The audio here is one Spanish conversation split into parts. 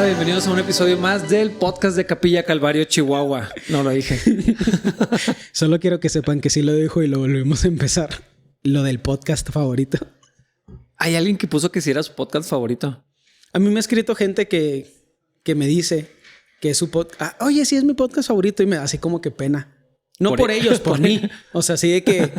bienvenidos a un episodio más del podcast de Capilla Calvario, Chihuahua. No lo dije. Solo quiero que sepan que sí lo dijo y lo volvemos a empezar. Lo del podcast favorito. Hay alguien que puso que sí era su podcast favorito. A mí me ha escrito gente que me dice que es su podcast. Oye, sí es mi podcast favorito y me da así como que pena. No por ellos, por mí. O sea, sí de que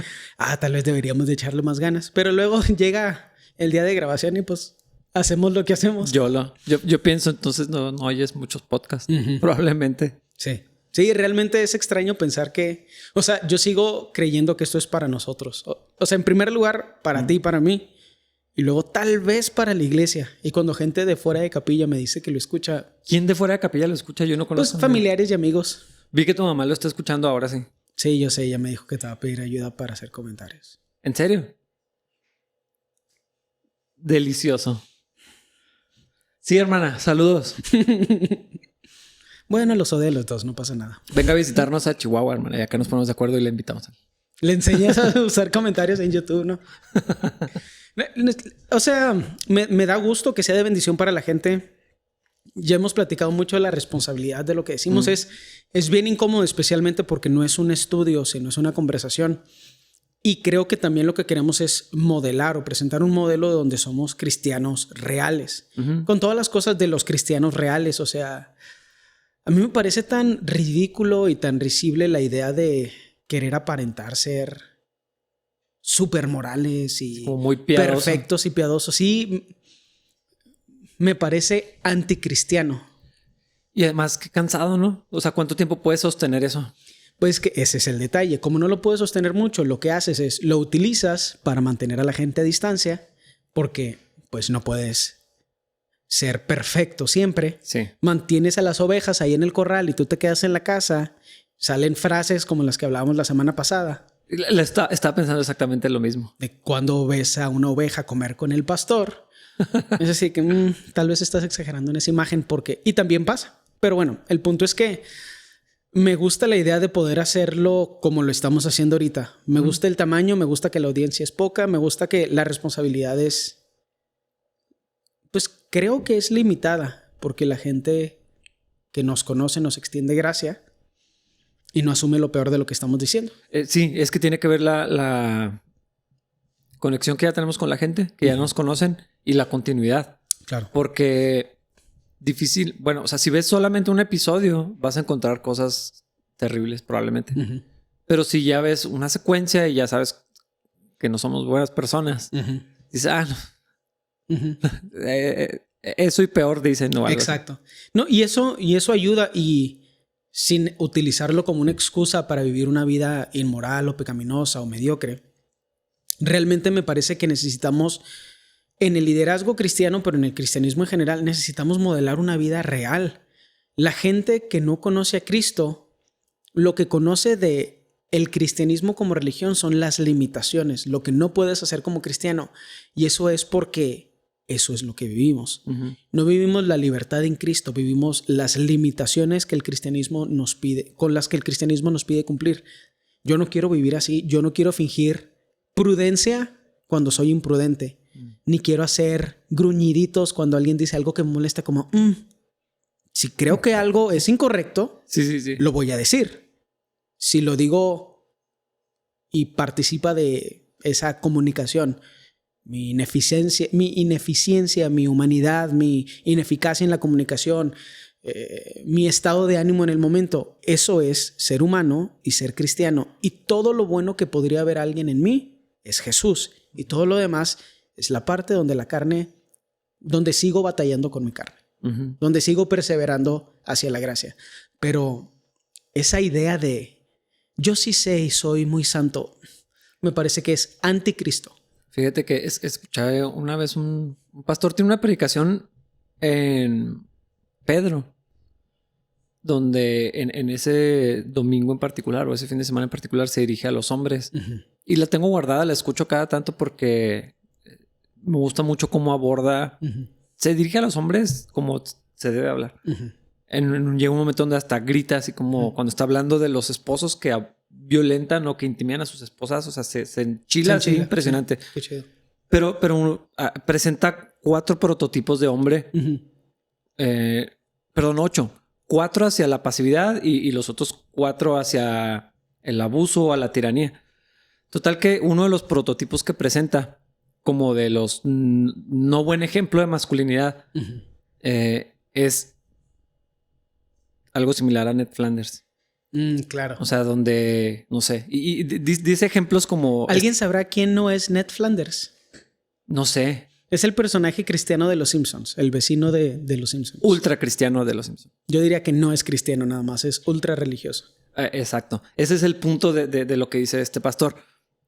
tal vez deberíamos de echarle más ganas. Pero luego llega el día de grabación y pues hacemos lo que hacemos. Yo pienso, entonces no oyes muchos podcasts. Probablemente. Sí. Sí, realmente es extraño pensar que... O sea, yo sigo creyendo que esto es para nosotros. O sea, en primer lugar, para ti y para mí. Y luego tal vez para la iglesia. Y cuando gente de fuera de Capilla me dice que lo escucha... ¿Quién de fuera de Capilla lo escucha? Yo no conozco. Pues familiares y amigos. Vi que tu mamá lo está escuchando ahora, sí. Sí, yo sé. Ella me dijo que te va a pedir ayuda para hacer comentarios. ¿En serio? Delicioso. Sí, hermana. Saludos. Bueno, los odio a los dos. No pasa nada. Venga a visitarnos a Chihuahua, hermana. Ya que nos ponemos de acuerdo y le invitamos. Le enseñas a usar comentarios en YouTube, ¿no? O sea, me da gusto que sea de bendición para la gente. Ya hemos platicado mucho de la responsabilidad de lo que decimos. Es bien incómodo, especialmente porque no es un estudio, sino es una conversación. Y creo que también lo que queremos es modelar o presentar un modelo donde somos cristianos reales. Con todas las cosas de los cristianos reales. O sea, a mí me parece tan ridículo y tan risible la idea de querer aparentar ser súper morales y muy piadoso. Perfectos y piadosos. Sí, me parece anticristiano. Y además, qué cansado, ¿no? O sea, ¿cuánto tiempo puedes sostener eso? Pues que ese es el detalle. Como no lo puedes sostener mucho, lo que haces es lo utilizas para mantener a la gente a distancia porque pues no puedes ser perfecto siempre. Sí. Mantienes a las ovejas ahí en el corral y tú te quedas en la casa. Salen frases como las que hablábamos la semana pasada. Estaba pensando exactamente lo mismo. De cuando ves a una oveja comer con el pastor. Es decir, que tal vez estás exagerando en esa imagen porque... Y también pasa. Pero bueno, el punto es que me gusta la idea de poder hacerlo como lo estamos haciendo ahorita. Me gusta el tamaño, me gusta que la audiencia es poca, me gusta que la responsabilidad es... Pues creo que es limitada porque la gente que nos conoce nos extiende gracia y no asume lo peor de lo que estamos diciendo. Sí, es que tiene que ver la conexión que ya tenemos con la gente, que ya nos conocen, y la continuidad. Claro. Porque difícil, bueno, o sea, si ves solamente un episodio, vas a encontrar cosas terribles probablemente. Pero si ya ves una secuencia y ya sabes que no somos buenas personas, dices, no. Eso y peor dicen. No, exacto. No, y eso ayuda y sin utilizarlo como una excusa para vivir una vida inmoral o pecaminosa o mediocre. Realmente me parece que necesitamos, en el liderazgo cristiano, pero en el cristianismo en general, necesitamos modelar una vida real. La gente que no conoce a Cristo, lo que conoce de el cristianismo como religión son las limitaciones, lo que no puedes hacer como cristiano. Y eso es porque eso es lo que vivimos. No vivimos la libertad en Cristo, vivimos las limitaciones que el cristianismo nos pide, con las que el cristianismo nos pide cumplir. Yo no quiero vivir así, yo no quiero fingir prudencia cuando soy imprudente, ni quiero hacer gruñiditos cuando alguien dice algo que me molesta, como si creo que algo es incorrecto, sí. Lo voy a decir. Si lo digo y participa de esa comunicación, mi ineficiencia, mi humanidad, mi ineficacia en la comunicación, mi estado de ánimo en el momento, eso es ser humano y ser cristiano. Y todo lo bueno que podría haber alguien en mí es Jesús. Y todo lo demás es la parte donde la carne, donde sigo batallando con mi carne, donde sigo perseverando hacia la gracia. Pero esa idea de yo sí sé y soy muy santo, me parece que es anticristo. Fíjate que escuché una vez un pastor tiene una predicación en Pedro, donde en ese domingo en particular o ese fin de semana en particular se dirige a los hombres. Y la tengo guardada, la escucho cada tanto porque me gusta mucho cómo aborda. Se dirige a los hombres como se debe hablar. Llega un momento donde hasta grita, así como cuando está hablando de los esposos que violentan o que intimidan a sus esposas. O sea, se enchila así, impresionante. Qué chido. Pero presenta 4 prototipos de hombre. Perdón, 8. 4 hacia la pasividad y los otros 4 hacia el abuso o a la tiranía. Total que uno de los prototipos que presenta como de los no buen ejemplo de masculinidad es algo similar a Ned Flanders. Claro. O sea, donde, no sé, y dice ejemplos como... ¿Alguien sabrá quién no es Ned Flanders? No sé. Es el personaje cristiano de Los Simpsons, el vecino de Los Simpsons. Ultra cristiano de Los Simpsons. Yo diría que no es cristiano nada más, es ultra religioso. Exacto. Ese es el punto de lo que dice este pastor.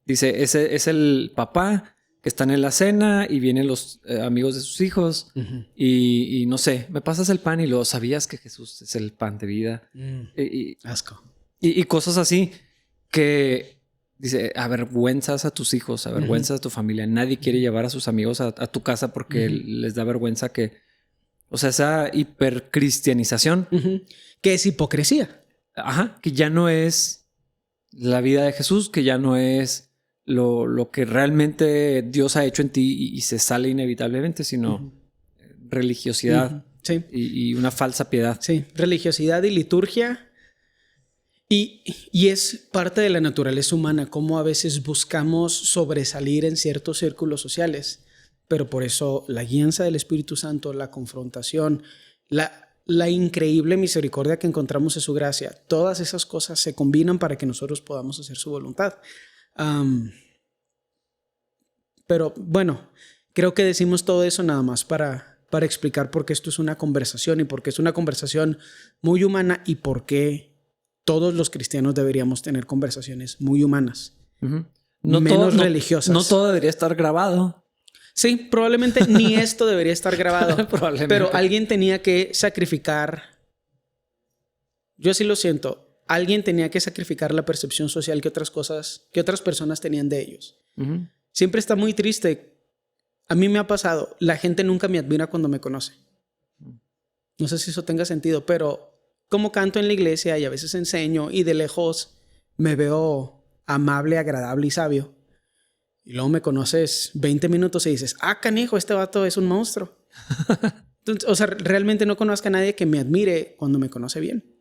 Dice, ese es el papá que están en la cena y vienen los amigos de sus hijos y no sé, me pasas el pan y lo sabías que Jesús es el pan de vida. Asco. Y cosas así que dice, avergüenzas a tus hijos, avergüenzas a tu familia. Nadie quiere llevar a sus amigos a tu casa porque les da vergüenza que... O sea, esa hipercristianización. Que es hipocresía. Ajá, que ya no es la vida de Jesús, que ya no es lo que realmente Dios ha hecho en ti y se sale inevitablemente, sino religiosidad Sí. y una falsa piedad. Sí, religiosidad y liturgia. Y es parte de la naturaleza humana, cómo a veces buscamos sobresalir en ciertos círculos sociales. Pero por eso la guianza del Espíritu Santo, la confrontación, la increíble misericordia que encontramos en su gracia, todas esas cosas se combinan para que nosotros podamos hacer su voluntad. Pero bueno, creo que decimos todo eso nada más para explicar por qué esto es una conversación y por qué es una conversación muy humana y por qué todos los cristianos deberíamos tener conversaciones muy humanas, menos religiosas. No todo debería estar grabado. Sí, probablemente ni esto debería estar grabado. Probablemente. Pero alguien tenía que sacrificar. Yo sí lo siento. Alguien tenía que sacrificar la percepción social que otras personas tenían de ellos. Siempre está muy triste. A mí me ha pasado. La gente nunca me admira cuando me conoce. No sé si eso tenga sentido, pero como canto en la iglesia y a veces enseño y de lejos me veo amable, agradable y sabio. Y luego me conoces 20 minutos y dices, canijo, este vato es un monstruo. Entonces, o sea, realmente no conozco a nadie que me admire cuando me conoce bien.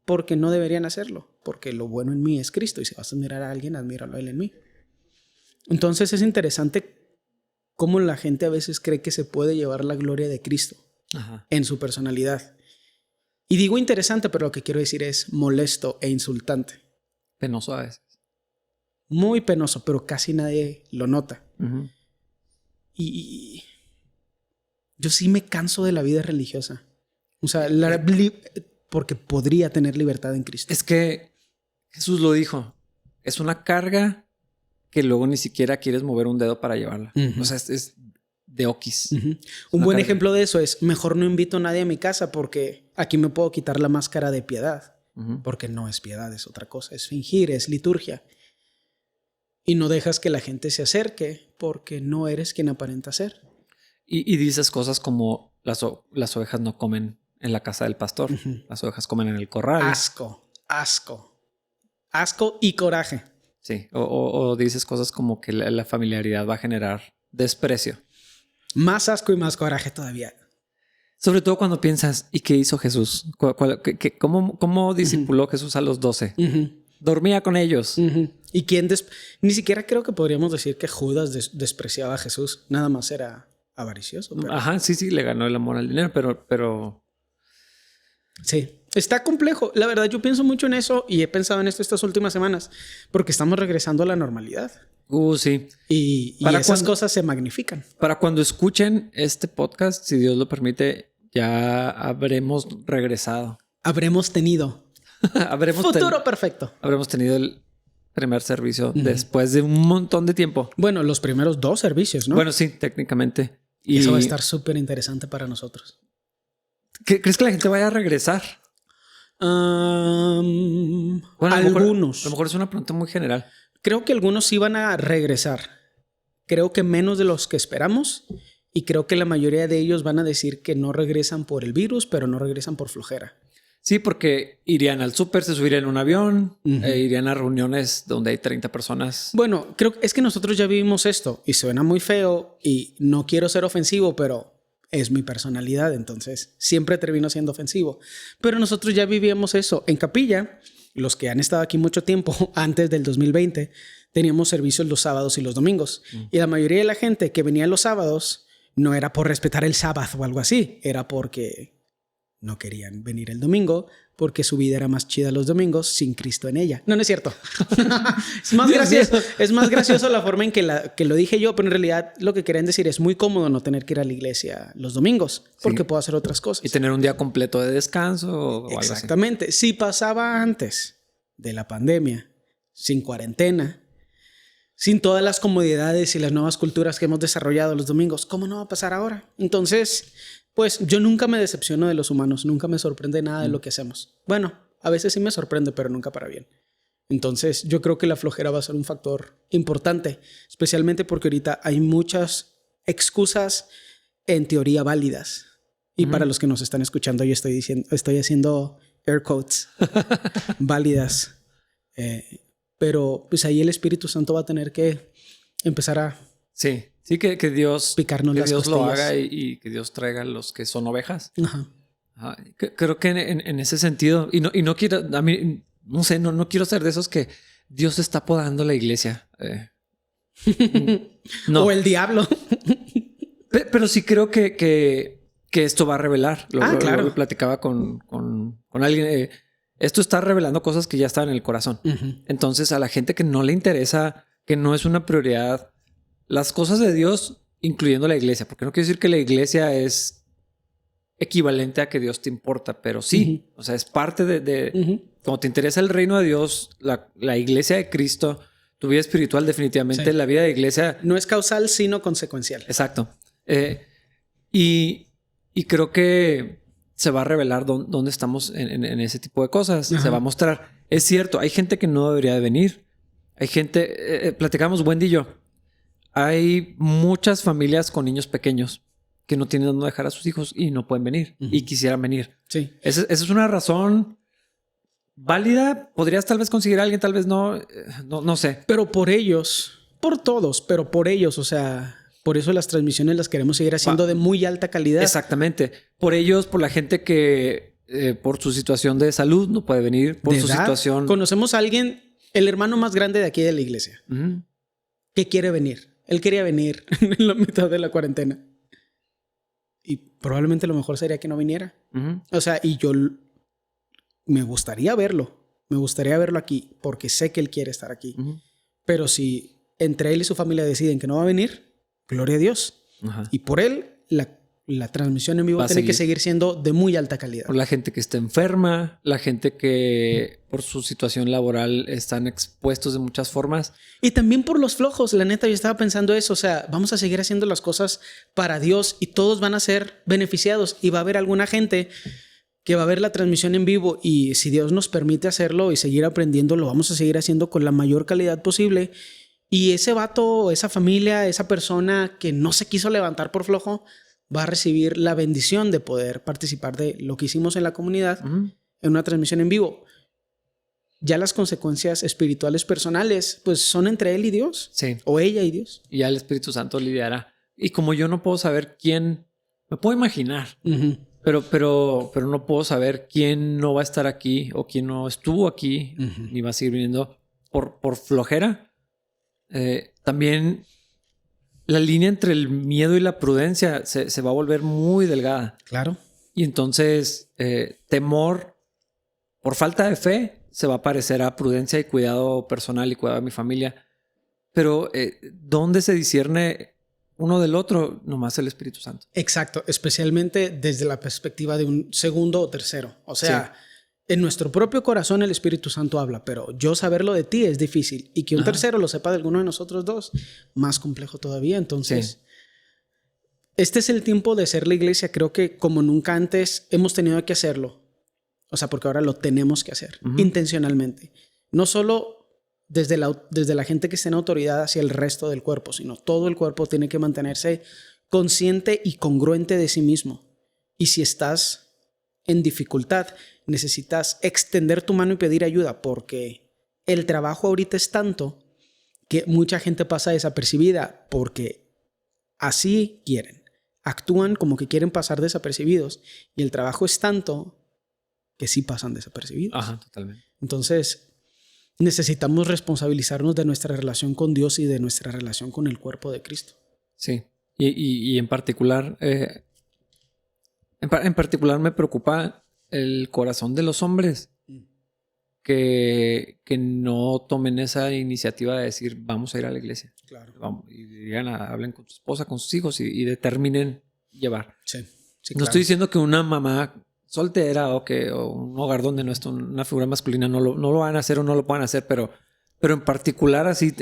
Porque no deberían hacerlo. Porque lo bueno en mí es Cristo. Y si vas a admirar a alguien, admíralo a él en mí. Entonces es interesante cómo la gente a veces cree que se puede llevar la gloria de Cristo en su personalidad. Y digo interesante, pero lo que quiero decir es molesto e insultante. Penoso a veces. Muy penoso, pero casi nadie lo nota. Y yo sí me canso de la vida religiosa. O sea, porque podría tener libertad en Cristo. Es que Jesús lo dijo. Es una carga que luego ni siquiera quieres mover un dedo para llevarla. O sea, es de oquis. Un buen ejemplo de eso es, mejor no invito a nadie a mi casa porque aquí me puedo quitar la máscara de piedad. Porque no es piedad, es otra cosa. Es fingir, es liturgia. Y no dejas que la gente se acerque porque no eres quien aparenta ser. Y dices cosas como las ovejas no comen en la casa del pastor. Las ovejas comen en el corral. Asco, asco. Asco y coraje. Sí. O dices cosas como que la familiaridad va a generar desprecio. Más asco y más coraje todavía. Sobre todo cuando piensas, ¿y qué hizo Jesús? ¿Cómo discipuló Jesús a los 12? Dormía con ellos. ¿Y quién? Ni siquiera creo que podríamos decir que Judas despreciaba a Jesús. Nada más era avaricioso. Pero... Ajá, sí, le ganó el amor al dinero, pero... Sí, está complejo. La verdad, yo pienso mucho en eso y he pensado en esto estas últimas semanas porque estamos regresando a la normalidad. Sí. Y esas cosas se magnifican. Para cuando escuchen este podcast, si Dios lo permite, ya habremos regresado. Habremos tenido. Futuro perfecto. Habremos tenido el primer servicio después de un montón de tiempo. Bueno, los primeros 2 servicios, ¿no? Bueno, sí, técnicamente. Y eso va a estar súper interesante para nosotros. ¿Crees que la gente vaya a regresar? Bueno, algunos. A lo mejor es una pregunta muy general. Creo que algunos sí van a regresar. Creo que menos de los que esperamos. Y creo que la mayoría de ellos van a decir que no regresan por el virus, pero no regresan por flojera. Sí, porque irían al súper, se subirían en un avión, irían a reuniones donde hay 30 personas. Bueno, creo que es que nosotros ya vivimos esto y suena muy feo y no quiero ser ofensivo, pero es mi personalidad, entonces siempre termino siendo ofensivo. Pero nosotros ya vivíamos eso. En Capilla, los que han estado aquí mucho tiempo, antes del 2020, teníamos servicios los sábados y los domingos. Y la mayoría de la gente que venía los sábados no era por respetar el sábado o algo así, era porque no querían venir el domingo, porque su vida era más chida los domingos sin Cristo en ella. No, no es cierto. Es más gracioso la forma en que lo dije yo, pero en realidad lo que querían decir es muy cómodo no tener que ir a la iglesia los domingos, porque puedo hacer otras cosas. Y tener un día completo de descanso o algo así. Exactamente. Si pasaba antes de la pandemia, sin cuarentena, sin todas las comodidades y las nuevas culturas que hemos desarrollado los domingos, ¿cómo no va a pasar ahora? Entonces, pues yo nunca me decepciono de los humanos, nunca me sorprende nada de lo que hacemos. Bueno, a veces sí me sorprende, pero nunca para bien. Entonces, yo creo que la flojera va a ser un factor importante, especialmente porque ahorita hay muchas excusas en teoría válidas. Y para los que nos están escuchando, yo estoy haciendo air quotes válidas. Pero pues ahí el Espíritu Santo va a tener que empezar a... Sí, que Dios, picarnos las costillas. Lo haga y que Dios traiga a los que son ovejas. Ajá. Creo que en ese sentido, y no quiero, a mí, no sé, no quiero ser de esos que Dios está podando la iglesia. No. O el diablo. Pero sí creo que esto va a revelar. Claro. Lo platicaba con alguien. Esto está revelando cosas que ya estaban en el corazón. Entonces, a la gente que no le interesa, que no es una prioridad, las cosas de Dios, incluyendo la iglesia, porque no quiero decir que la iglesia es equivalente a que Dios te importa, pero sí, o sea, es parte de cuando te interesa el reino de Dios, la iglesia de Cristo, tu vida espiritual, definitivamente la vida de iglesia no es causal, sino consecuencial. Exacto. Y creo que se va a revelar dónde estamos en ese tipo de cosas. Se va a mostrar. Es cierto, hay gente que no debería de venir. Hay gente, platicamos Wendy y yo. Hay muchas familias con niños pequeños que no tienen dónde dejar a sus hijos y no pueden venir y quisieran venir. Sí. Esa es una razón válida. Podrías tal vez conseguir a alguien, tal vez no sé. Pero por ellos, por todos, pero por ellos, o sea, por eso las transmisiones las queremos seguir haciendo de muy alta calidad. Exactamente. Por ellos, por la gente que por su situación de salud no puede venir, por su situación. Conocemos a alguien, el hermano más grande de aquí de la iglesia, que quiere venir. Él quería venir en la mitad de la cuarentena. Y probablemente lo mejor sería que no viniera. O sea, y yo me gustaría verlo. Me gustaría verlo aquí porque sé que él quiere estar aquí. Pero si entre él y su familia deciden que no va a venir, gloria a Dios. Y por él, la transmisión en vivo tiene que seguir siendo de muy alta calidad. Por la gente que está enferma, la gente que por su situación laboral están expuestos de muchas formas. Y también por los flojos. La neta, yo estaba pensando eso. O sea, vamos a seguir haciendo las cosas para Dios y todos van a ser beneficiados. Y va a haber alguna gente que va a ver la transmisión en vivo y si Dios nos permite hacerlo y seguir aprendiendo, lo vamos a seguir haciendo con la mayor calidad posible. Y ese vato, esa familia, esa persona que no se quiso levantar por flojo, va a recibir la bendición de poder participar de lo que hicimos en la comunidad en una transmisión en vivo. Ya las consecuencias espirituales personales, pues son entre él y Dios. Sí. O ella y Dios. Y ya el Espíritu Santo lidiará. Y como yo no puedo saber quién, me puedo imaginar, pero no puedo saber quién no va a estar aquí o quién no estuvo aquí ni va a seguir viniendo por flojera. También la línea entre el miedo y la prudencia se va a volver muy delgada. Claro. Y entonces temor por falta de fe se va a parecer a prudencia y cuidado personal y cuidado de mi familia. Pero ¿dónde se discierne uno del otro? Nomás el Espíritu Santo. Exacto. Especialmente desde la perspectiva de un segundo o tercero. O sea... Sí. En nuestro propio corazón el Espíritu Santo habla, pero yo saberlo de ti es difícil. Y que un tercero lo sepa de alguno de nosotros dos, más complejo todavía. Entonces, este es el tiempo de ser la iglesia. Creo que como nunca antes hemos tenido que hacerlo. O sea, porque ahora lo tenemos que hacer intencionalmente. No solo desde la gente que está en autoridad hacia el resto del cuerpo, sino todo el cuerpo tiene que mantenerse consciente y congruente de sí mismo. Y si estás en dificultad, necesitas extender tu mano y pedir ayuda porque el trabajo ahorita es tanto que mucha gente pasa desapercibida porque así quieren, actúan como que quieren pasar desapercibidos y el trabajo es tanto que sí pasan desapercibidos. Ajá, totalmente. Entonces, necesitamos responsabilizarnos de nuestra relación con Dios y de nuestra relación con el cuerpo de Cristo. Sí. Y en particular, en particular me preocupa el corazón de los hombres que no tomen esa iniciativa de decir, vamos a ir a la iglesia. Claro. Vamos, y digan, hablen con su esposa, con sus hijos y determinen llevar. Sí, sí, No claro. estoy diciendo que una mamá soltera o un hogar donde no está una figura masculina no lo van a hacer o no lo puedan hacer, pero en particular así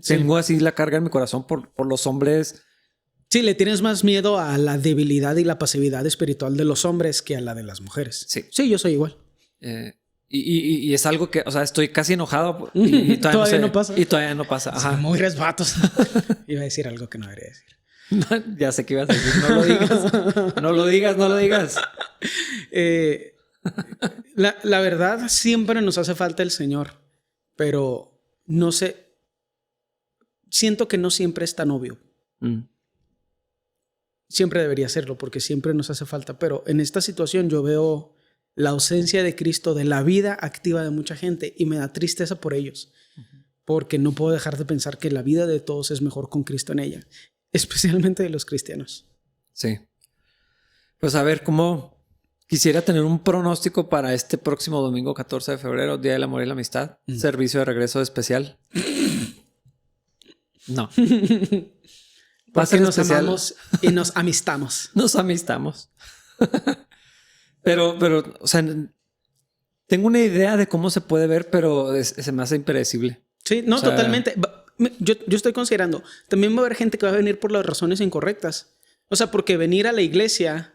tengo así la carga en mi corazón por los hombres. Sí, le tienes más miedo a la debilidad y la pasividad espiritual de los hombres que a la de las mujeres. Sí, yo soy igual. Y es algo que, o sea, estoy casi enojado y todavía no pasa. Y todavía no pasa. Ajá. Sí, muy resbatos. Iba a decir algo que no debería decir. Ya sé que ibas a decir, no lo digas. No lo digas, no lo digas. La verdad, siempre nos hace falta el Señor, pero no sé. Siento que no siempre es tan obvio. Siempre debería serlo porque siempre nos hace falta, pero en esta situación yo veo la ausencia de Cristo, de la vida activa de mucha gente y me da tristeza por ellos, porque no puedo dejar de pensar que la vida de todos es mejor con Cristo en ella, especialmente de los cristianos. Sí. Pues a ver, ¿cómo quisiera tener un pronóstico para este próximo domingo 14 de febrero, Día del Amor y la Amistad? Servicio de regreso especial. No. Porque nos amamos y nos amistamos. Nos amistamos. Pero, o sea, tengo una idea de cómo se puede ver, pero se me hace impredecible. Sí, no, o sea, totalmente. Yo estoy considerando, también va a haber gente que va a venir por las razones incorrectas. O sea, porque venir a la iglesia,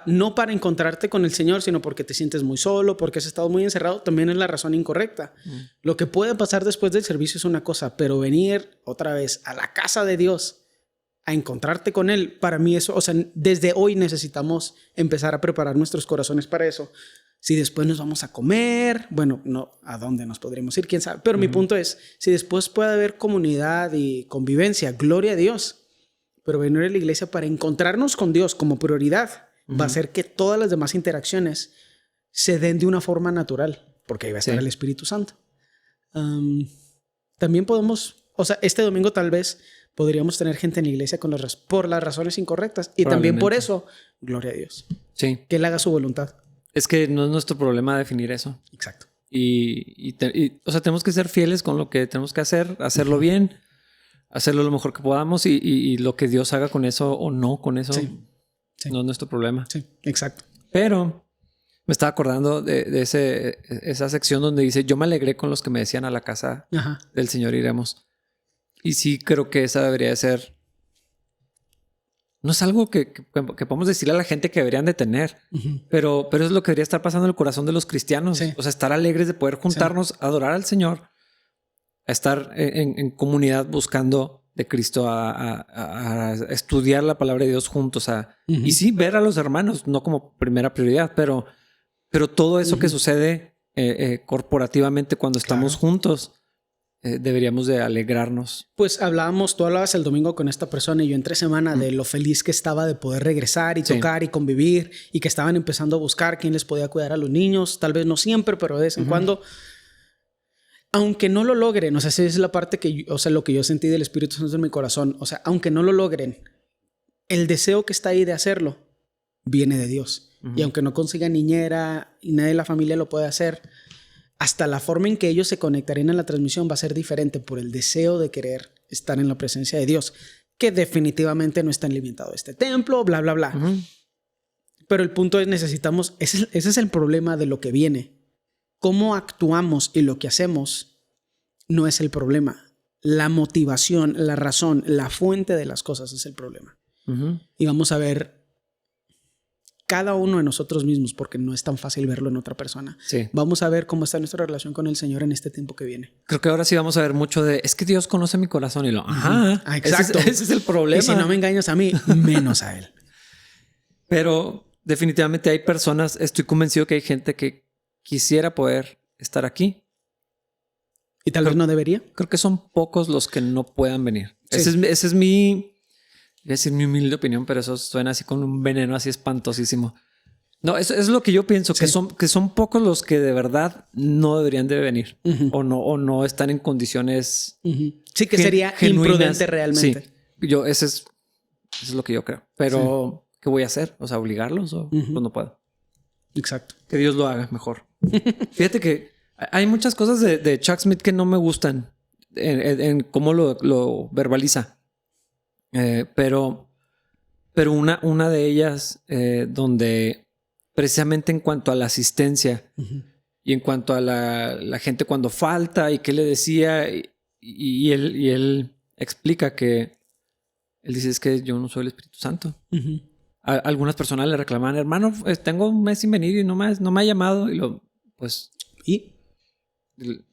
no para encontrarte con el Señor, sino porque te sientes muy solo, porque has estado muy encerrado, también es la razón incorrecta. Lo que puede pasar después del servicio es una cosa, pero venir otra vez a la casa de Dios a encontrarte con Él, para mí eso, o sea, desde hoy necesitamos empezar a preparar nuestros corazones para eso. Si después nos vamos a comer, bueno, no, ¿a dónde nos podríamos ir? ¿Quién sabe? Pero mi punto es, si después puede haber comunidad y convivencia, gloria a Dios, pero venir a la iglesia para encontrarnos con Dios como prioridad va a hacer que todas las demás interacciones se den de una forma natural, porque ahí va a estar el Espíritu Santo. También podemos, o sea, este domingo tal vez podríamos tener gente en la iglesia por las razones incorrectas. Y también por eso, gloria a Dios. Sí. Que Él haga su voluntad. Es que no es nuestro problema definir eso. Exacto. O sea, tenemos que ser fieles con lo que tenemos que hacer, hacerlo bien, hacerlo lo mejor que podamos y lo que Dios haga con eso o no con eso no es nuestro problema. Sí, exacto. Pero me estaba acordando de esa sección donde dice, yo me alegré con los que me decían a la casa del Señor iremos. Y sí creo que esa debería ser... No es algo que podemos decirle a la gente que deberían de tener, pero es lo que debería estar pasando en el corazón de los cristianos. Sí. O sea, estar alegres de poder juntarnos, a adorar al Señor, a estar en comunidad buscando de Cristo, a estudiar la palabra de Dios juntos. Y sí, ver a los hermanos, no como primera prioridad, pero todo eso que sucede corporativamente cuando estamos juntos, deberíamos de alegrarnos. Pues tú hablabas el domingo con esta persona y yo entre semana de lo feliz que estaba de poder regresar y tocar y convivir y que estaban empezando a buscar quién les podía cuidar a los niños, tal vez no siempre, pero de vez en cuando, aunque no lo logren, o sea, esa es la parte lo que yo sentí del Espíritu Santo en mi corazón, o sea, aunque no lo logren, el deseo que está ahí de hacerlo viene de Dios. Y aunque no consiga niñera y nadie de la familia lo puede hacer, hasta la forma en que ellos se conectarían a la transmisión va a ser diferente por el deseo de querer estar en la presencia de Dios, que definitivamente no está limitado a este templo, bla, bla, bla. Pero el punto es, necesitamos, ese es el problema de lo que viene. Cómo actuamos y lo que hacemos no es el problema. La motivación, la razón, la fuente de las cosas es el problema. Y vamos a ver cada uno de nosotros mismos, porque no es tan fácil verlo en otra persona. Sí. Vamos a ver cómo está nuestra relación con el Señor en este tiempo que viene. Creo que ahora sí vamos a ver mucho de, es que Dios conoce mi corazón y exacto. Ese es el problema. Y si no me engañas a mí, menos a Él. Pero definitivamente hay personas, estoy convencido que hay gente que quisiera poder estar aquí. ¿Y tal vez no debería? Creo que son pocos los que no puedan venir. Sí. Ese es mi Iba a decir mi humilde opinión, pero eso suena así con un veneno así espantosísimo. No, eso es lo que yo pienso, Sí. que son pocos los que de verdad no deberían de venir o no están en condiciones Sí, que sería genuinas. imprudente realmente. Sí, eso es lo que yo creo. Pero, ¿qué voy a hacer? O sea, ¿obligarlos? Pues no puedo. Exacto. Que Dios lo haga mejor. Fíjate que hay muchas cosas de Chuck Smith que no me gustan en cómo lo verbaliza. Pero una de ellas donde precisamente en cuanto a la asistencia y en cuanto a la gente cuando falta y qué le decía y él explica que él dice es que yo no soy el Espíritu Santo. Algunas personas le reclamaban, hermano, tengo un mes sin venir y no me ha llamado. Y pues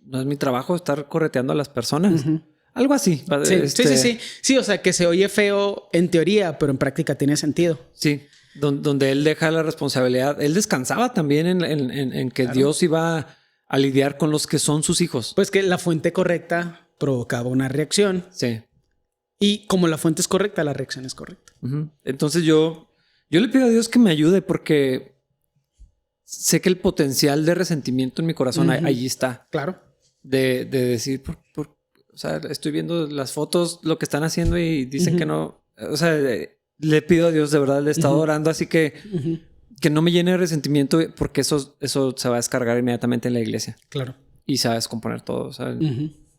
no es mi trabajo estar correteando a las personas. Algo así. Sí. Sí, o sea, que se oye feo en teoría, pero en práctica tiene sentido. Sí, donde él deja la responsabilidad. Él descansaba también en que claro. Dios iba a lidiar con los que son sus hijos. Pues que la fuente correcta provocaba una reacción. Sí. Y como la fuente es correcta, la reacción es correcta. Entonces yo le pido a Dios que me ayude porque sé que el potencial de resentimiento en mi corazón allí está. Claro. De decir, o sea, estoy viendo las fotos, lo que están haciendo y dicen que no. O sea, le pido a Dios, de verdad, le he estado orando, así que no me llene de resentimiento porque eso se va a descargar inmediatamente en la iglesia. Claro. Y se va a descomponer todo. O sea,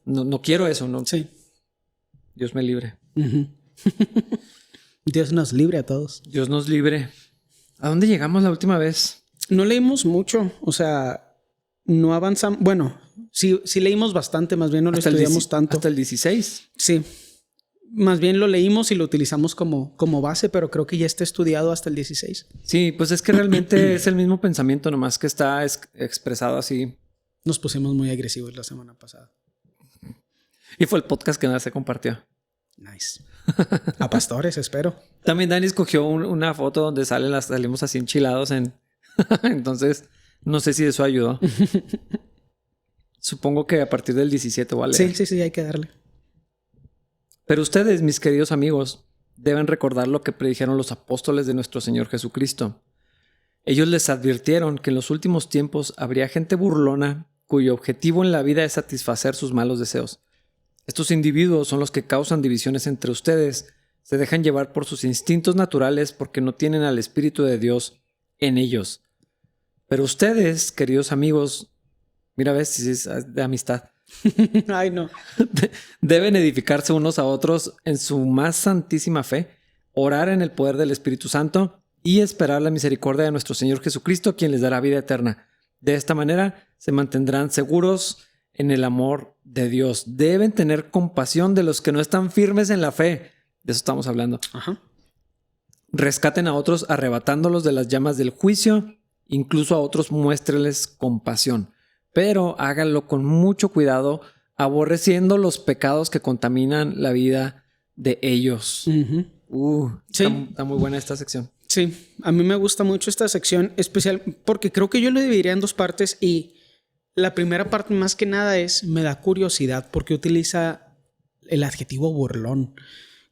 no quiero eso, ¿no? Sí. Dios me libre. Dios nos libre a todos. Dios nos libre. ¿A dónde llegamos la última vez? No leímos mucho, o sea, no avanzamos. Bueno, sí leímos bastante, más bien no lo estudiamos tanto. Hasta el 16. Sí. Más bien lo leímos y lo utilizamos como base, pero creo que ya está estudiado hasta el 16. Sí, pues es que realmente es el mismo pensamiento, nomás que está expresado así. Nos pusimos muy agresivos la semana pasada. Y fue el podcast que más se compartió. Nice. A pastores, espero. También Dani escogió una foto donde salimos así enchilados Entonces, no sé si eso ayudó. Supongo que a partir del 17 vale. Sí, hay que darle. Pero ustedes, mis queridos amigos, deben recordar lo que predijeron los apóstoles de nuestro Señor Jesucristo. Ellos les advirtieron que en los últimos tiempos habría gente burlona cuyo objetivo en la vida es satisfacer sus malos deseos. Estos individuos son los que causan divisiones entre ustedes, se dejan llevar por sus instintos naturales porque no tienen al Espíritu de Dios en ellos. Pero ustedes, queridos amigos, mira, ves si es de amistad. Ay, no. Deben edificarse unos a otros en su más santísima fe, orar en el poder del Espíritu Santo y esperar la misericordia de nuestro Señor Jesucristo, quien les dará vida eterna. De esta manera se mantendrán seguros en el amor de Dios. Deben tener compasión de los que no están firmes en la fe. De eso estamos hablando. Rescaten a otros arrebatándolos de las llamas del juicio. Incluso a otros muéstreles compasión. Pero háganlo con mucho cuidado, aborreciendo los pecados que contaminan la vida de ellos. Sí. Está muy buena esta sección. Sí, a mí me gusta mucho esta sección, especial porque creo que yo lo dividiría en dos partes y la primera parte más que nada me da curiosidad porque utiliza el adjetivo burlón.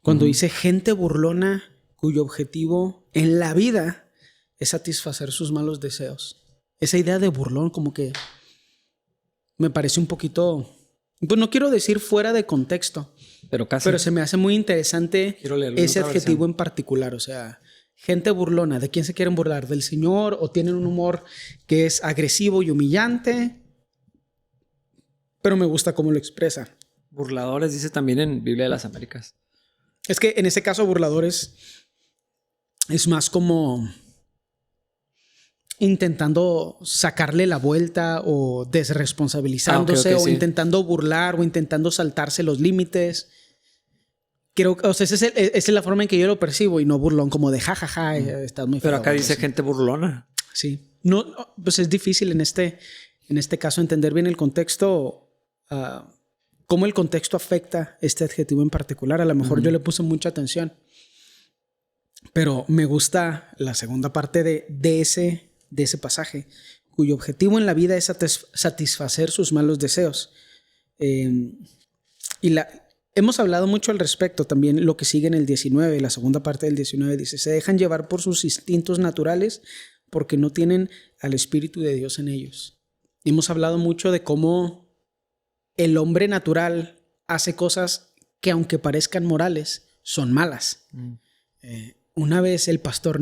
Cuando dice gente burlona cuyo objetivo en la vida es satisfacer sus malos deseos. Esa idea de burlón como que me parece un poquito, pues no quiero decir fuera de contexto, pero se me hace muy interesante ese adjetivo en particular. O sea, gente burlona, ¿de quién se quieren burlar? ¿Del Señor? ¿O tienen un humor que es agresivo y humillante? Pero me gusta cómo lo expresa. Burladores, dice también en Biblia de las Américas. Es que en ese caso burladores es más como intentando sacarle la vuelta o desresponsabilizándose o intentando burlar o intentando saltarse los límites. Creo que, o sea, esa es la forma en que yo lo percibo y no burlón como de jajaja, estás muy feo. Pero acá dice gente burlona. Sí. No, pues es difícil en este caso entender bien el contexto, cómo el contexto afecta este adjetivo en particular. A lo mejor yo le puse mucha atención. Pero me gusta la segunda parte de ese pasaje, cuyo objetivo en la vida es satisfacer sus malos deseos. Y hemos hablado mucho al respecto. También lo que sigue en el 19, la segunda parte del 19 dice, se dejan llevar por sus instintos naturales porque no tienen al Espíritu de Dios en ellos. Hemos hablado mucho de cómo el hombre natural hace cosas que aunque parezcan morales, son malas. Una vez el pastor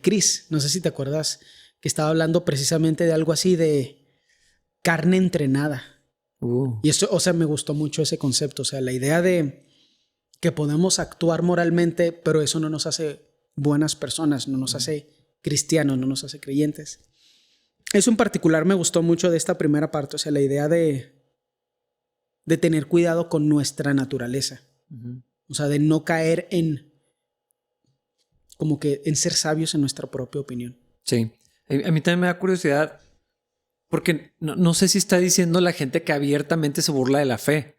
Chris, no sé si te acuerdas, que estaba hablando precisamente de algo así de carne entrenada. Y eso, o sea, me gustó mucho ese concepto. O sea, la idea de que podemos actuar moralmente, pero eso no nos hace buenas personas, no nos hace cristianos, no nos hace creyentes. Eso en particular me gustó mucho de esta primera parte. O sea, la idea de tener cuidado con nuestra naturaleza. O sea, de no caer en como que en ser sabios en nuestra propia opinión. Sí. A mí también me da curiosidad porque no sé si está diciendo la gente que abiertamente se burla de la fe.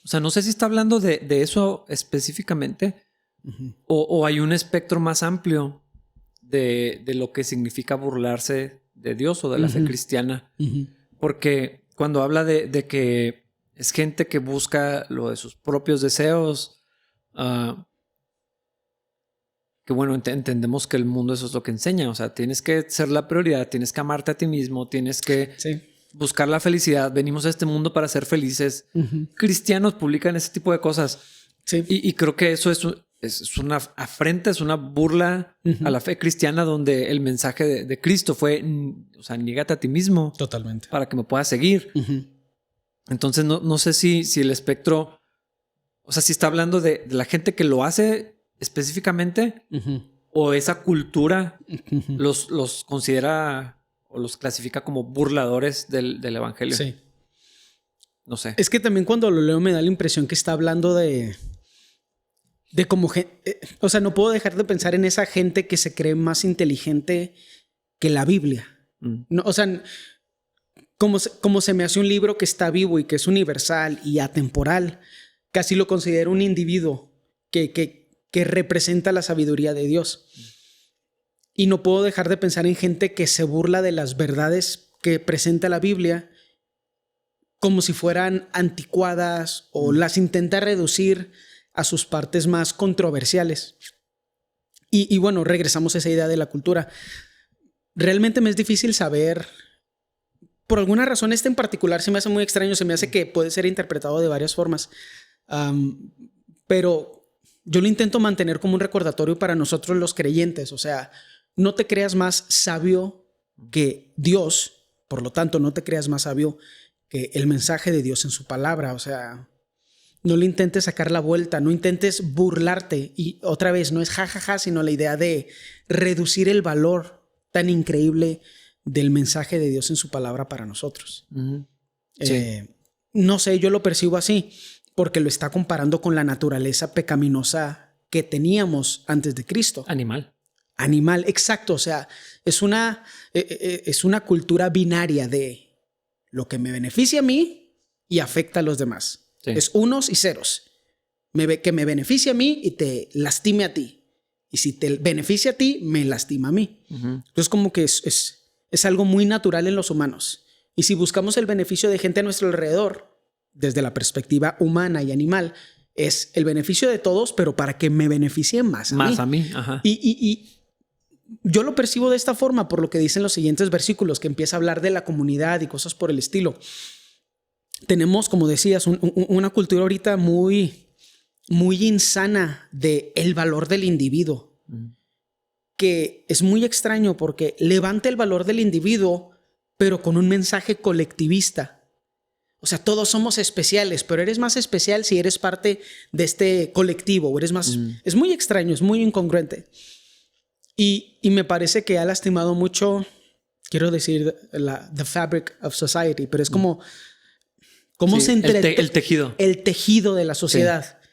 O sea, no sé si está hablando de eso específicamente o hay un espectro más amplio de lo que significa burlarse de Dios o de la fe cristiana. Porque cuando habla de que es gente que busca lo de sus propios deseos, que bueno, entendemos que el mundo eso es lo que enseña. O sea, tienes que ser la prioridad, tienes que amarte a ti mismo, tienes que buscar la felicidad. Venimos a este mundo para ser felices. Cristianos publican ese tipo de cosas. Sí. Y creo que eso es una afrenta, es una burla a la fe cristiana donde el mensaje de Cristo fue, o sea, niégate a ti mismo. Totalmente. Para que me puedas seguir. Entonces no sé si el espectro, o sea, si está hablando de la gente que lo hace específicamente o esa cultura los considera o los clasifica como burladores del evangelio. Sí. No sé. Es que también cuando lo leo me da la impresión que está hablando de como o sea, no puedo dejar de pensar en esa gente que se cree más inteligente que la Biblia. No, o sea, como se me hace un libro que está vivo y que es universal y atemporal, casi lo considero un individuo que representa la sabiduría de Dios. Y no puedo dejar de pensar en gente que se burla de las verdades que presenta la Biblia como si fueran anticuadas o las intenta reducir a sus partes más controversiales. Y bueno, regresamos a esa idea de la cultura. Realmente me es difícil saber, por alguna razón este en particular se me hace muy extraño, se me hace que puede ser interpretado de varias formas. Pero yo lo intento mantener como un recordatorio para nosotros los creyentes. O sea, no te creas más sabio que Dios, por lo tanto, no te creas más sabio que el mensaje de Dios en su palabra. O sea, no le intentes sacar la vuelta, no intentes burlarte. Y otra vez, no es jajaja, sino la idea de reducir el valor tan increíble del mensaje de Dios en su palabra para nosotros. Sí. No sé, yo lo percibo así, porque lo está comparando con la naturaleza pecaminosa que teníamos antes de Cristo. Animal, exacto. O sea, es una cultura binaria de lo que me beneficia a mí y afecta a los demás. Sí. Es unos y ceros. Que me beneficia a mí y te lastime a ti. Y si te beneficia a ti, me lastima a mí. Entonces como que es algo muy natural en los humanos. Y si buscamos el beneficio de gente a nuestro alrededor, desde la perspectiva humana y animal, es el beneficio de todos, pero para que me beneficie más a mí. Ajá. Y yo lo percibo de esta forma por lo que dicen los siguientes versículos, que empieza a hablar de la comunidad y cosas por el estilo. Tenemos, como decías, una cultura ahorita muy, muy insana de el valor del individuo, que es muy extraño porque levanta el valor del individuo, pero con un mensaje colectivista. O sea, todos somos especiales, pero eres más especial si eres parte de este colectivo o eres más... Es muy extraño, es muy incongruente. Y me parece que ha lastimado mucho, quiero decir, the fabric of society, pero es como se el tejido. El tejido de la sociedad. Sí.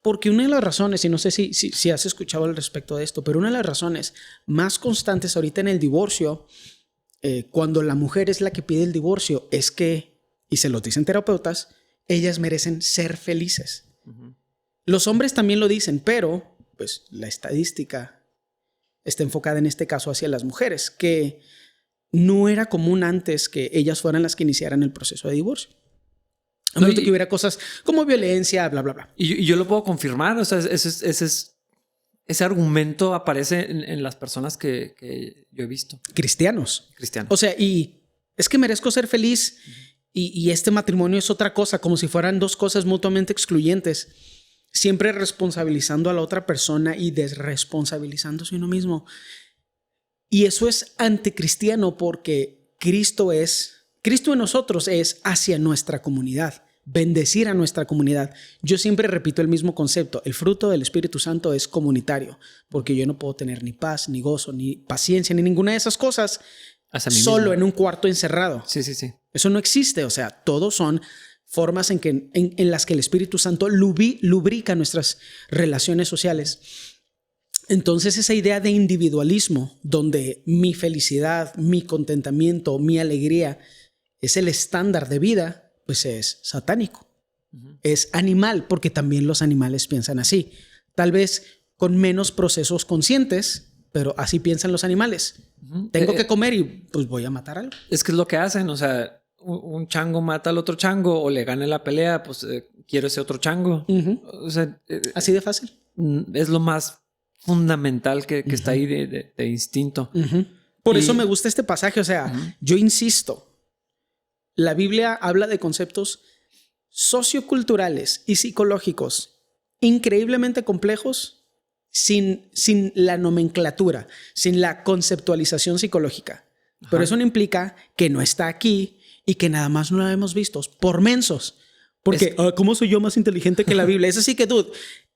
Porque una de las razones, y no sé si has escuchado al respecto de esto, pero una de las razones más constantes ahorita en el divorcio, cuando la mujer es la que pide el divorcio, es que, y se lo dicen terapeutas, ellas merecen ser felices. Los hombres también lo dicen, pero pues la estadística está enfocada en este caso hacia las mujeres, que no era común antes que ellas fueran las que iniciaran el proceso de divorcio. A menos de que hubiera cosas como violencia, bla, bla, bla. Y yo lo puedo confirmar. O sea, ese argumento aparece en las personas que yo he visto. Cristianos. Cristianos. O sea, y es que merezco ser feliz y este matrimonio es otra cosa, como si fueran dos cosas mutuamente excluyentes. Siempre responsabilizando a la otra persona y desresponsabilizándose uno mismo. Y eso es anticristiano porque Cristo en nosotros es hacia nuestra comunidad, bendecir a nuestra comunidad. Yo siempre repito el mismo concepto. El fruto del Espíritu Santo es comunitario, porque yo no puedo tener ni paz, ni gozo, ni paciencia, ni ninguna de esas cosas solo en un cuarto encerrado. Sí, sí, sí. Eso no existe. O sea, todos son formas en las que el Espíritu Santo lubrica nuestras relaciones sociales. Entonces esa idea de individualismo, donde mi felicidad, mi contentamiento, mi alegría es el estándar de vida, pues es satánico. Es animal, porque también los animales piensan así. Tal vez con menos procesos conscientes, pero así piensan los animales. Tengo que comer y pues voy a matar algo. Es que es lo que hacen. O sea, un chango mata al otro chango o le gana la pelea, pues quiero ese otro chango. O sea, así de fácil. Es lo más fundamental que está ahí de instinto. Por eso me gusta este pasaje. O sea, yo insisto, la Biblia habla de conceptos socioculturales y psicológicos increíblemente complejos sin la nomenclatura, sin la conceptualización psicológica. Pero eso no implica que no está aquí y que nada más no la hemos visto por mensos. Porque, ¿cómo soy yo más inteligente que la Biblia? Es así que, dude,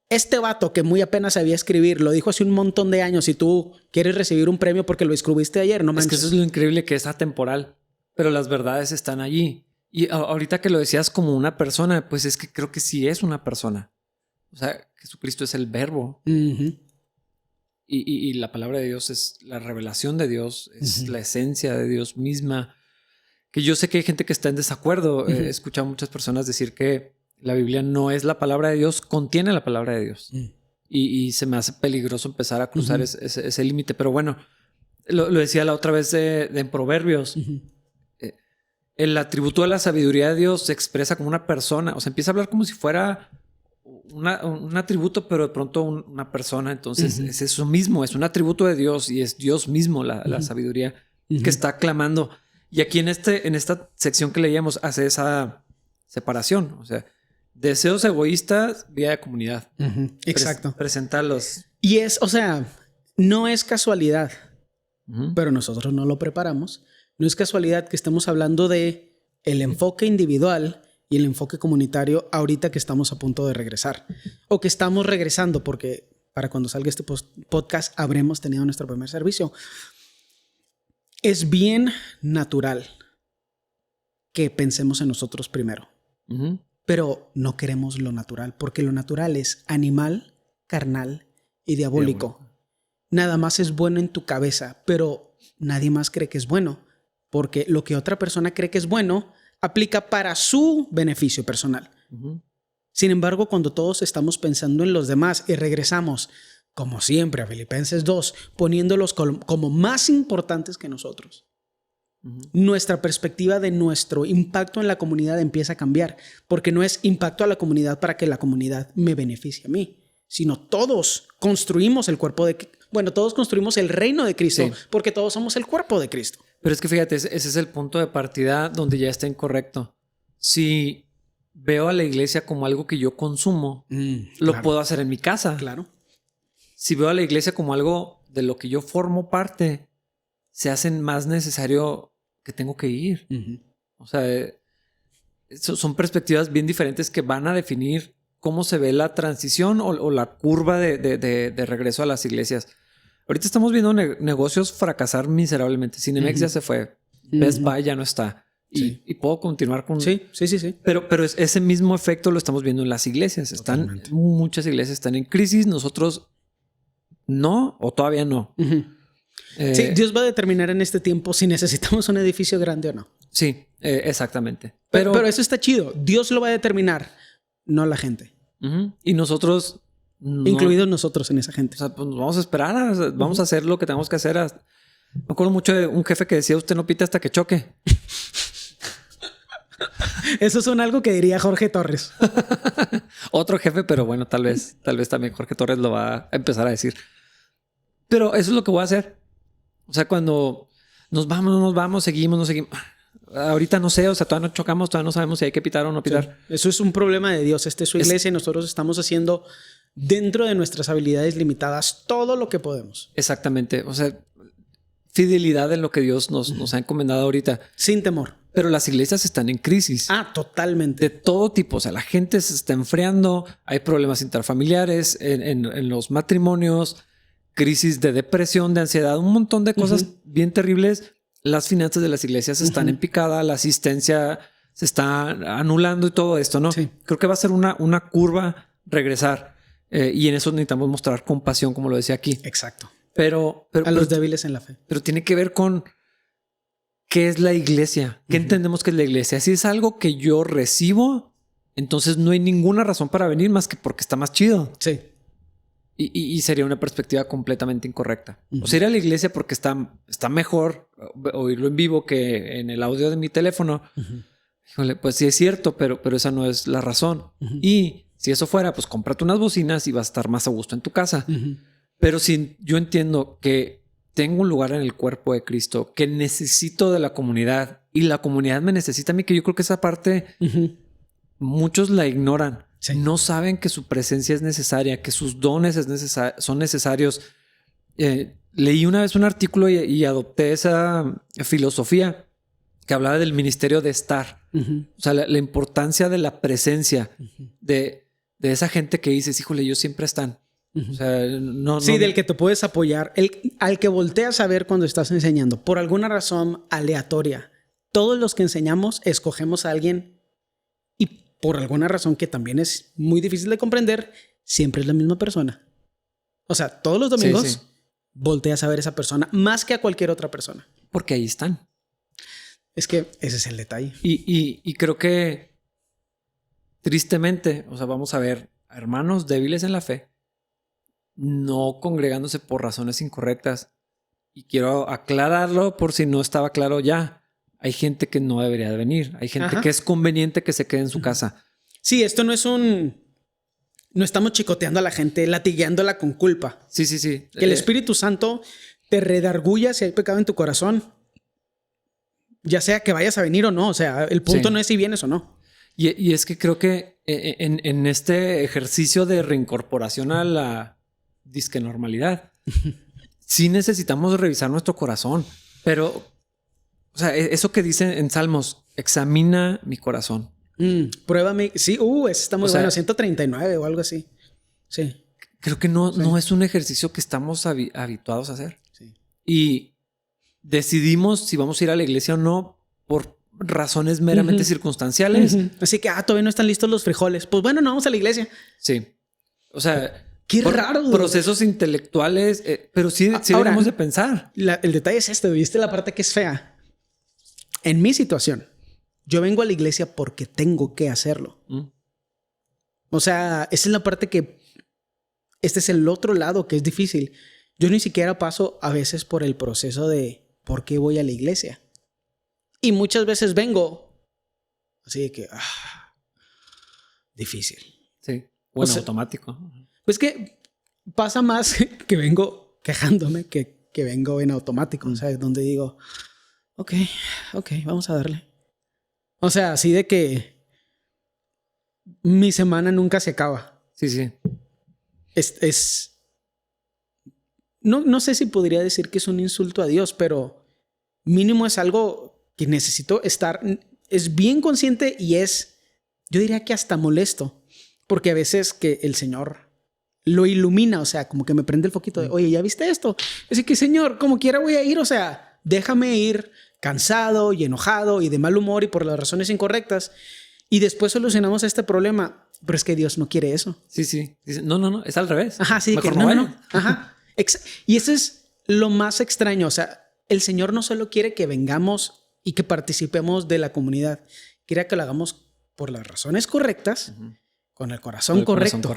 este vato que muy apenas sabía escribir lo dijo hace un montón de años y tú quieres recibir un premio porque lo escribiste ayer, no manches. Es que eso es lo increíble, que es atemporal, pero las verdades están allí. Y ahorita que lo decías como una persona, pues es que creo que sí es una persona. O sea, Jesucristo es el verbo. Y la palabra de Dios es la revelación de Dios, es la esencia de Dios misma. Que yo sé que hay gente que está en desacuerdo. He escuchado a muchas personas decir que la Biblia no es la palabra de Dios, contiene la palabra de Dios. Y se me hace peligroso empezar a cruzar ese límite. Pero bueno, lo decía la otra vez en Proverbios. El atributo de la sabiduría de Dios se expresa como una persona. O sea, empieza a hablar como si fuera un atributo, pero de pronto una persona. Entonces es eso mismo, es un atributo de Dios y es Dios mismo la sabiduría que está clamando. Y aquí en esta sección que leíamos hace esa separación. O sea, deseos egoístas, vida de comunidad. Exacto. Presentarlos. Y o sea, no es casualidad, pero nosotros no lo preparamos. No es casualidad que estemos hablando de el enfoque individual y el enfoque comunitario ahorita que estamos a punto de regresar. O que estamos regresando, porque para cuando salga este podcast habremos tenido nuestro primer servicio. Es bien natural que pensemos en nosotros primero. Pero no queremos lo natural, porque lo natural es animal, carnal y diabólico. Nada más es bueno en tu cabeza, pero nadie más cree que es bueno, porque lo que otra persona cree que es bueno aplica para su beneficio personal. Sin embargo, cuando todos estamos pensando en los demás y regresamos, como siempre, a Filipenses 2, poniéndolos como más importantes que nosotros, nuestra perspectiva de nuestro impacto en la comunidad empieza a cambiar, porque no es impacto a la comunidad para que la comunidad me beneficie a mí, sino todos construimos el cuerpo todos construimos el reino de Cristo, porque todos somos el cuerpo de Cristo. Pero es que fíjate, ese es el punto de partida donde ya está incorrecto. Si veo a la iglesia como algo que yo consumo, lo puedo hacer en mi casa. Claro. Si veo a la iglesia como algo de lo que yo formo parte, se hace más necesario que tengo que ir. O sea, son perspectivas bien diferentes que van a definir cómo se ve la transición o la curva de regreso a las iglesias. Ahorita estamos viendo negocios fracasar miserablemente. Cinemex ya se fue. Best Buy ya no está. Y puedo continuar con... Sí. Pero ese mismo efecto lo estamos viendo en las iglesias. Muchas iglesias están en crisis. Nosotros no, o todavía no. Sí, Dios va a determinar en este tiempo si necesitamos un edificio grande o no. Sí, exactamente. Pero eso está chido. Dios lo va a determinar, no la gente. Y nosotros... incluidos nosotros en esa gente. O sea, pues nos vamos a esperar, vamos a hacer lo que tenemos que hacer. Me acuerdo mucho de un jefe que decía, usted no pite hasta que choque. Eso suena algo que diría Jorge Torres. Otro jefe, pero bueno, tal vez también Jorge Torres lo va a empezar a decir. Pero eso es lo que voy a hacer. O sea, cuando nos vamos, seguimos, no seguimos. Ahorita no sé, o sea, todavía no chocamos, todavía no sabemos si hay que pitar o no pitar. Sí. Eso es un problema de Dios. Esta es su iglesia y nosotros estamos haciendo dentro de nuestras habilidades limitadas todo lo que podemos. Exactamente. O sea, fidelidad en lo que Dios nos ha encomendado ahorita. Sin temor. Pero las iglesias están en crisis. Totalmente. De todo tipo. O sea, la gente se está enfriando. Hay problemas intrafamiliares en los matrimonios. Crisis de depresión, de ansiedad. Un montón de cosas bien terribles. Las finanzas de las iglesias están en picada. La asistencia se está anulando y todo esto, ¿no? Sí. Creo que va a ser una curva regresar. Y en eso necesitamos mostrar compasión, como lo decía aquí. Exacto. Pero a los débiles en la fe. Pero tiene que ver con qué es la iglesia. ¿Qué entendemos que es la iglesia? Si es algo que yo recibo, entonces no hay ninguna razón para venir más que porque está más chido. Sí. Y sería una perspectiva completamente incorrecta. O sea, ir a la iglesia porque está mejor oírlo en vivo que en el audio de mi teléfono. Híjole, pues sí es cierto, pero esa no es la razón. Y si eso fuera, pues cómprate unas bocinas y vas a estar más a gusto en tu casa. Pero si yo entiendo que tengo un lugar en el cuerpo de Cristo, que necesito de la comunidad y la comunidad me necesita a mí, que yo creo que esa parte muchos la ignoran. Sí. No saben que su presencia es necesaria, que sus dones son necesarios. Leí una vez un artículo y adopté esa filosofía que hablaba del ministerio de estar. O sea, la importancia de la presencia de esa gente que dices, híjole, ellos siempre están. O sea, sí, del que te puedes apoyar, al que volteas a ver cuando estás enseñando, por alguna razón aleatoria. Todos los que enseñamos escogemos a alguien y por alguna razón que también es muy difícil de comprender, siempre es la misma persona. O sea, todos los domingos volteas a ver a esa persona más que a cualquier otra persona. Porque ahí están. Es que ese es el detalle. Y creo que tristemente, o sea, vamos a ver a hermanos débiles en la fe no congregándose por razones incorrectas. Y quiero aclararlo por si no estaba claro ya. Hay gente que no debería de venir. Hay gente que es conveniente que se quede en su casa. Sí, esto no es no estamos chicoteando a la gente, latigueándola con culpa. Sí. Que el Espíritu Santo te redarguya si hay pecado en tu corazón. Ya sea que vayas a venir o no. O sea, el punto no es si vienes o no. Y es que creo que en este ejercicio de reincorporación a la disque normalidad, sí necesitamos revisar nuestro corazón. Pero, o sea, eso que dice en Salmos, examina mi corazón. Pruébame. Sí, ese está muy bueno. 139 o algo así. Sí. Creo que no es un ejercicio que estamos habituados a hacer. Sí. Y decidimos si vamos a ir a la iglesia o no por razones meramente circunstanciales. Así que, todavía no están listos los frijoles. Pues bueno, no vamos a la iglesia. Sí. O sea, qué raro. Procesos intelectuales, pero sí deberíamos de pensar. El detalle es este. ¿Viste la parte que es fea? En mi situación, yo vengo a la iglesia porque tengo que hacerlo. O sea, esa es la parte que... Este es el otro lado que es difícil. Yo ni siquiera paso a veces por el proceso de ¿por qué voy a la iglesia? Y muchas veces vengo así de que... difícil. Sí. Bueno, automático. Pues que pasa más que vengo quejándome que vengo en automático. O sea, donde digo... Ok, vamos a darle. O sea, así de que mi semana nunca se acaba. Sí. No sé si podría decir que es un insulto a Dios, pero mínimo es algo que necesito estar... Es bien consciente y yo diría que hasta molesto. Porque a veces que el Señor lo ilumina, o sea, como que me prende el foquito de, oye, ¿ya viste esto? Así que, Señor, como quiera voy a ir, o sea, déjame ir cansado y enojado y de mal humor y por las razones incorrectas. Y después solucionamos este problema. Pero es que Dios no quiere eso. Sí. No, es al revés. Ajá, sí. Mejor que no. Ajá. Y eso es lo más extraño. O sea, el Señor no solo quiere que vengamos y que participemos de la comunidad. Quiere que lo hagamos por las razones correctas, con el corazón correcto.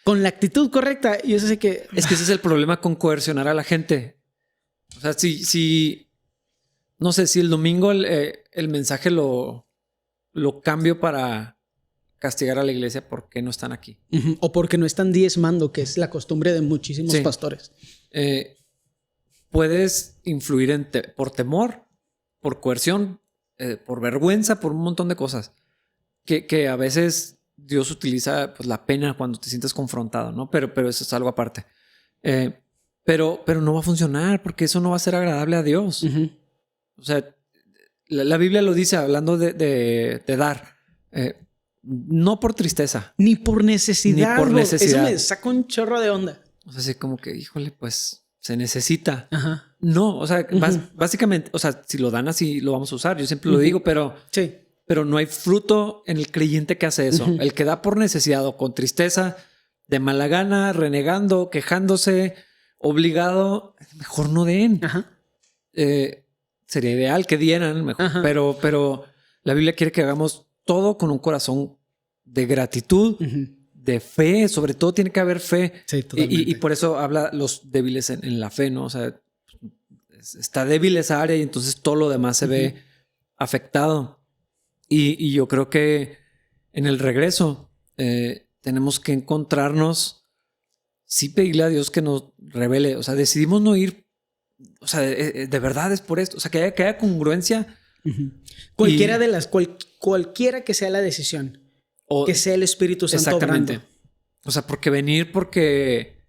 Con la actitud correcta. Y eso es que... Es que ese es el problema con coercionar a la gente. O sea, si no sé, si el domingo el mensaje lo lo cambio para castigar a la iglesia porque no están aquí. O porque no están diezmando, que es la costumbre de muchísimos pastores. Puedes influir por temor, por coerción, por vergüenza, por un montón de cosas. Que a veces Dios utiliza pues, la pena cuando te sientes confrontado, ¿no? Pero eso es algo aparte. Pero no va a funcionar porque eso no va a ser agradable a Dios. O sea, la Biblia lo dice hablando de dar. No por tristeza. Ni por necesidad. Ni por necesidad. Eso me saca un chorro de onda. O sea, así como que, híjole, pues se necesita. Ajá. No, o sea, básicamente, o sea, si lo dan así, lo vamos a usar. Yo siempre lo digo, pero no hay fruto en el creyente que hace eso. El que da por necesidad o con tristeza, de mala gana, renegando, quejándose, obligado, mejor no den. Sería ideal que dieran mejor, pero la Biblia quiere que hagamos todo con un corazón de gratitud, de fe. Sobre todo tiene que haber fe. Sí, totalmente. Y por eso habla los débiles en la fe, ¿no? O sea, está débil esa área y entonces todo lo demás se ve afectado. Y yo creo que en el regreso tenemos que encontrarnos, sí pedirle a Dios que nos revele. O sea, decidimos no ir. O sea, de verdad es por esto. O sea, que haya congruencia. Cualquiera de las... Cualquiera que sea la decisión. Que sea el Espíritu Santo exactamente. obrando. O sea, porque...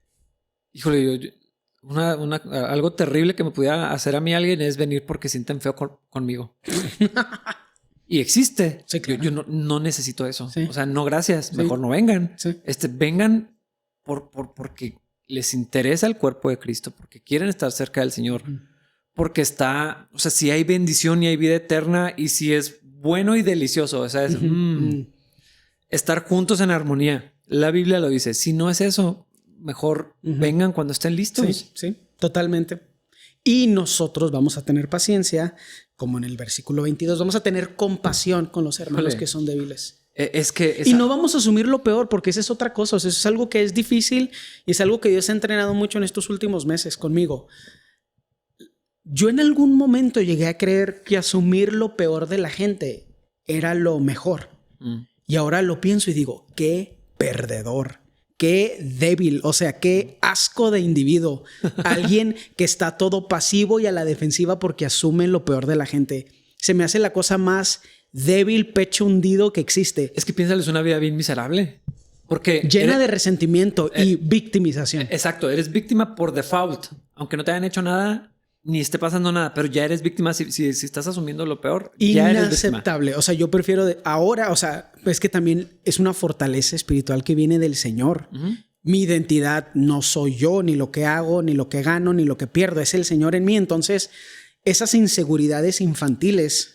Híjole, algo terrible que me pudiera hacer a mí alguien es venir porque sienten feo conmigo. Y existe. Sí, claro. Yo no necesito eso. Sí. O sea, no, gracias. Mejor no vengan. Sí. Vengan porque les interesa el cuerpo de Cristo, porque quieren estar cerca del Señor, porque o sea, si hay bendición y hay vida eterna y si es bueno y delicioso, o sea, es estar juntos en armonía. La Biblia lo dice. Si no es eso, mejor vengan cuando estén listos. Sí, totalmente. Y nosotros vamos a tener paciencia, como en el versículo 22, vamos a tener compasión con los hermanos que son débiles. Y no vamos a asumir lo peor, porque esa es otra cosa. O sea, eso es algo que es difícil y es algo que Dios ha entrenado mucho en estos últimos meses conmigo. Yo en algún momento llegué a creer que asumir lo peor de la gente era lo mejor. Y ahora lo pienso y digo, qué perdedor, qué débil, o sea, qué asco de individuo. Alguien que está todo pasivo y a la defensiva porque asume lo peor de la gente. Se me hace la cosa más débil, pecho hundido que existe. Es que piénsales una vida bien miserable. Porque llena de resentimiento y victimización. Exacto, eres víctima por default. Aunque no te hayan hecho nada, ni esté pasando nada, pero ya eres víctima si estás asumiendo lo peor. Ya eres víctima. Inaceptable. O sea, yo prefiero ahora, o sea, es que también es una fortaleza espiritual que viene del Señor. Mi identidad no soy yo, ni lo que hago, ni lo que gano, ni lo que pierdo. Es el Señor en mí. Entonces, esas inseguridades infantiles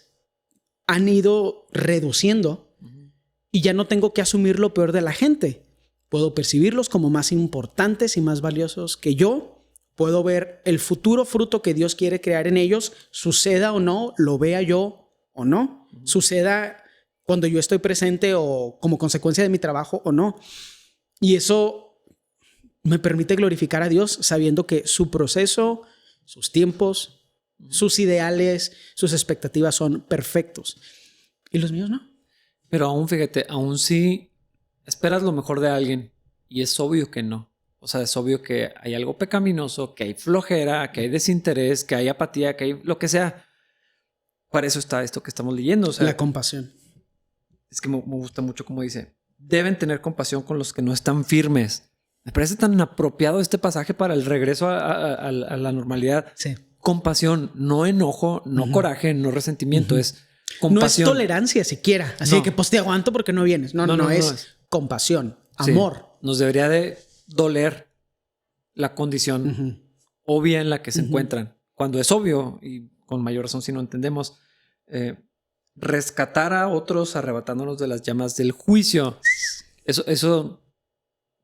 han ido reduciendo y ya no tengo que asumir lo peor de la gente. Puedo percibirlos como más importantes y más valiosos que yo. Puedo ver el futuro fruto que Dios quiere crear en ellos, suceda o no, lo vea yo o no, suceda cuando yo estoy presente o como consecuencia de mi trabajo o no. Y eso me permite glorificar a Dios sabiendo que su proceso, sus tiempos, sus ideales, sus expectativas son perfectos. Y los míos no. Pero aún, fíjate, aún si esperas lo mejor de alguien y es obvio que no. O sea, es obvio que hay algo pecaminoso, que hay flojera, que hay desinterés, que hay apatía, que hay lo que sea. Para eso está esto que estamos leyendo. O sea, la compasión. Es que me gusta mucho como dice, deben tener compasión con los que no están firmes. Me parece tan apropiado este pasaje para el regreso a la normalidad. Sí. Compasión, no enojo, no coraje, no resentimiento, es compasión. No es tolerancia siquiera, así que pues te aguanto porque no vienes. No, es compasión, amor. Sí. Nos debería de doler la condición obvia en la que se encuentran. Cuando es obvio, y con mayor razón si no entendemos, rescatar a otros arrebatándonos de las llamas del juicio. Eso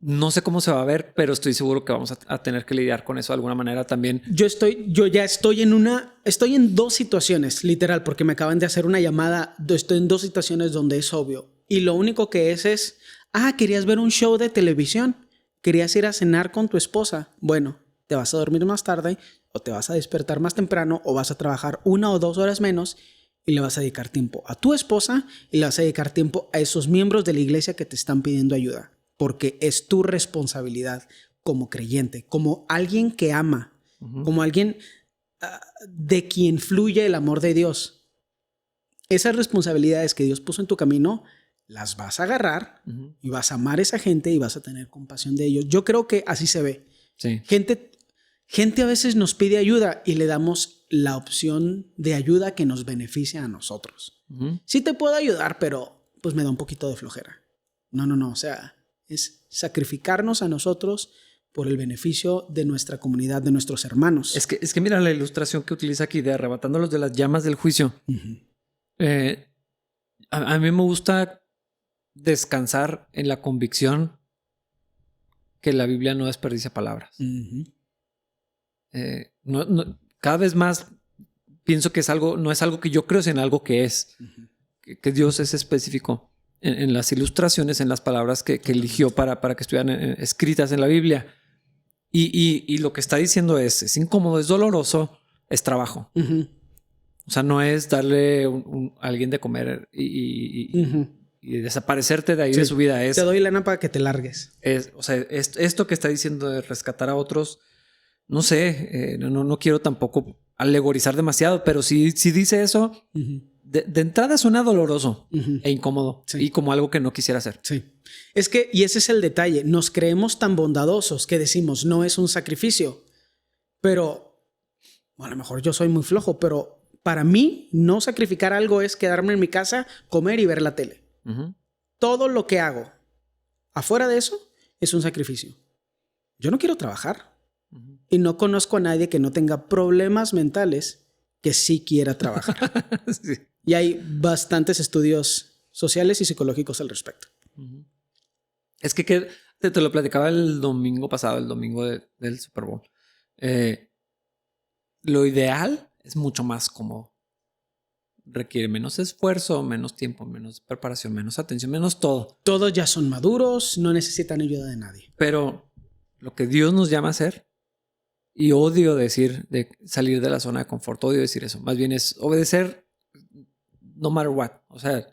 no sé cómo se va a ver, pero estoy seguro que vamos a tener que lidiar con eso de alguna manera también. Yo ya estoy en dos situaciones, literal, porque me acaban de hacer una llamada. Estoy en dos situaciones donde es obvio. Y lo único que es, ¿querías ver un show de televisión? ¿Querías ir a cenar con tu esposa? Bueno, te vas a dormir más tarde o te vas a despertar más temprano o vas a trabajar 1 o 2 horas menos y le vas a dedicar tiempo a tu esposa y le vas a dedicar tiempo a esos miembros de la iglesia que te están pidiendo ayuda, porque es tu responsabilidad como creyente, como alguien que ama, como alguien de quien fluye el amor de Dios. Esas responsabilidades que Dios puso en tu camino, las vas a agarrar y vas a amar a esa gente y vas a tener compasión de ellos. Yo creo que así se ve. Sí. Gente a veces nos pide ayuda y le damos la opción de ayuda que nos beneficia a nosotros. Sí te puedo ayudar, pero pues me da un poquito de flojera. No. O sea, es sacrificarnos a nosotros por el beneficio de nuestra comunidad, de nuestros hermanos. Es que mira la ilustración que utiliza aquí de arrebatándolos de las llamas del juicio. A mí me gusta descansar en la convicción que la Biblia no desperdicia palabras. Cada vez más pienso que no es algo que yo creo, sino algo que es. Que Dios es específico en las ilustraciones, en las palabras que eligió para que estuvieran escritas en la Biblia. Y lo que está diciendo es incómodo, es doloroso, es trabajo. O sea, no es darle a alguien de comer y desaparecerte de ahí de su vida. Te doy lana para que te largues. O sea, esto que está diciendo de rescatar a otros, no sé, no quiero tampoco alegorizar demasiado, pero si dice eso, de entrada suena doloroso e incómodo y como algo que no quisiera hacer. Sí. Es que, y ese es el detalle, nos creemos tan bondadosos que decimos, no es un sacrificio, pero a lo mejor yo soy muy flojo, pero para mí no sacrificar algo es quedarme en mi casa, comer y ver la tele. Todo lo que hago afuera de eso es un sacrificio. Yo no quiero trabajar y no conozco a nadie que no tenga problemas mentales que sí quiera trabajar. Sí. Y hay bastantes estudios sociales y psicológicos al respecto. Es que te lo platicaba el domingo pasado, el domingo del Super Bowl. Lo ideal es mucho más cómodo. Requiere menos esfuerzo, menos tiempo, menos preparación, menos atención, menos todo. Todos ya son maduros, no necesitan ayuda de nadie. Pero lo que Dios nos llama a hacer, y odio decir de salir de la zona de confort, odio decir eso. Más bien es obedecer no matter what. O sea,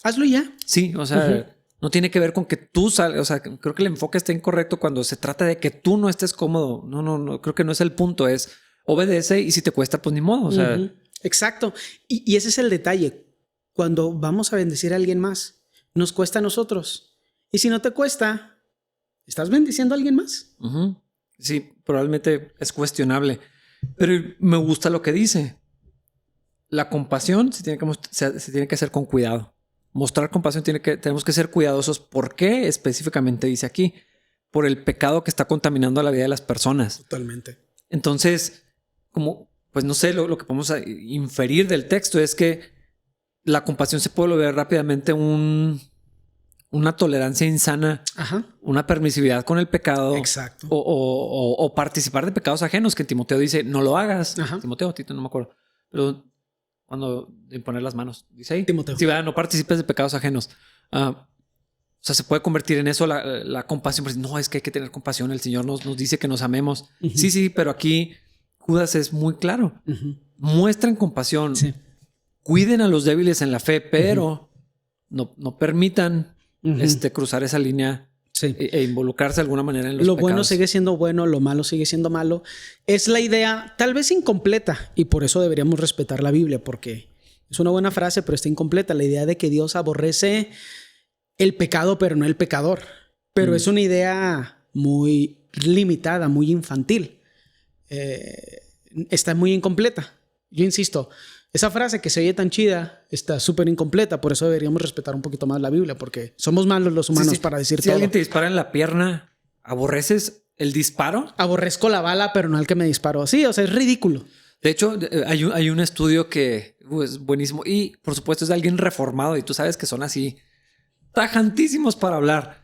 hazlo ya. Sí, o sea, no tiene que ver con que tú salgas. O sea, creo que el enfoque está incorrecto cuando se trata de que tú no estés cómodo. No, creo que no es el punto. Es obedece y si te cuesta, pues ni modo. O sea, exacto. Y ese es el detalle. Cuando vamos a bendecir a alguien más, nos cuesta a nosotros. Y si no te cuesta, ¿estás bendiciendo a alguien más? Sí, probablemente es cuestionable. Pero me gusta lo que dice. La compasión se tiene que hacer con cuidado. Mostrar compasión tenemos que ser cuidadosos. ¿Por qué específicamente dice aquí? Por el pecado que está contaminando la vida de las personas. Totalmente. Entonces, pues no sé, lo que podemos inferir del texto es que la compasión se puede volver rápidamente una tolerancia insana, una permisividad con el pecado. Exacto. O participar de pecados ajenos, que Timoteo dice, no lo hagas. Timoteo, Tito, no me acuerdo. Pero cuando de poner las manos, dice ahí. Timoteo. Sí, no participes de pecados ajenos. O sea, se puede convertir en eso la compasión. Pues, no, es que hay que tener compasión. El Señor nos dice que nos amemos. Sí, pero aquí Judas es muy claro. Muestren compasión. Sí. Cuiden a los débiles en la fe, pero no permitan cruzar esa línea e involucrarse de alguna manera en los pecados. Lo bueno sigue siendo bueno, lo malo sigue siendo malo. Es la idea tal vez incompleta y por eso deberíamos respetar la Biblia, porque es una buena frase, pero está incompleta. La idea de que Dios aborrece el pecado, pero no el pecador. Pero es una idea muy limitada, muy infantil. Está muy incompleta. Yo insisto, esa frase que se oye tan chida está súper incompleta. Por eso deberíamos respetar un poquito más la Biblia, porque somos malos los humanos para decir todo. Si alguien te dispara en la pierna, ¿aborreces el disparo? Aborrezco la bala, pero no el que me disparó. Sí, o sea, es ridículo. De hecho, hay un estudio que es buenísimo y por supuesto es de alguien reformado y tú sabes que son así tajantísimos para hablar,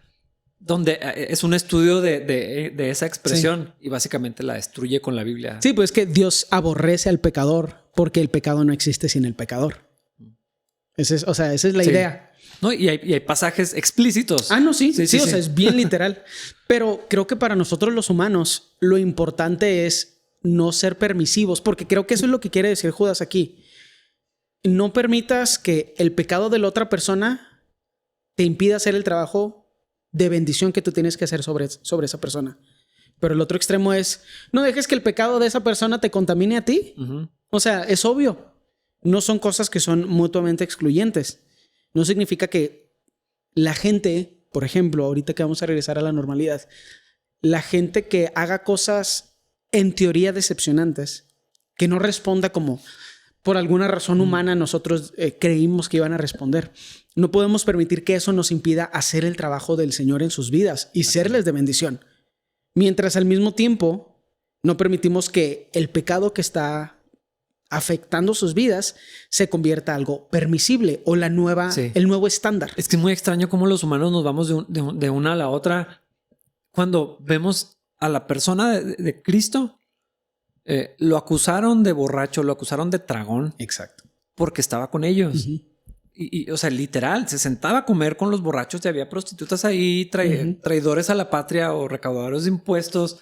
donde es un estudio de esa expresión y básicamente la destruye con la Biblia. Sí, pues es que Dios aborrece al pecador porque el pecado no existe sin el pecador. Esa es la idea. No, y hay pasajes explícitos. No, sí. O sea, es bien literal. Pero creo que para nosotros los humanos lo importante es no ser permisivos, porque creo que eso es lo que quiere decir Judas aquí. no permitas que el pecado de la otra persona te impida hacer el trabajo de bendición que tú tienes que hacer sobre esa persona. Pero el otro extremo es, no dejes que el pecado de esa persona te contamine a ti. Ujú. O sea, es obvio. No son cosas que son mutuamente excluyentes. No significa que la gente, por ejemplo, ahorita que vamos a regresar a la normalidad, la gente que haga cosas en teoría decepcionantes, que no responda como por alguna razón humana nosotros creímos que iban a responder. No podemos permitir que eso nos impida hacer el trabajo del Señor en sus vidas y serles de bendición. Mientras al mismo tiempo no permitimos que el pecado que está afectando sus vidas se convierta en algo permisible o el nuevo estándar. Es que es muy extraño cómo los humanos nos vamos de una a la otra. Cuando vemos a la persona de Cristo, lo acusaron de borracho, lo acusaron de tragón. Exacto. Porque estaba con ellos. Uh-huh. O sea, literal, se sentaba a comer con los borrachos y había prostitutas ahí, traidores a la patria o recaudadores de impuestos.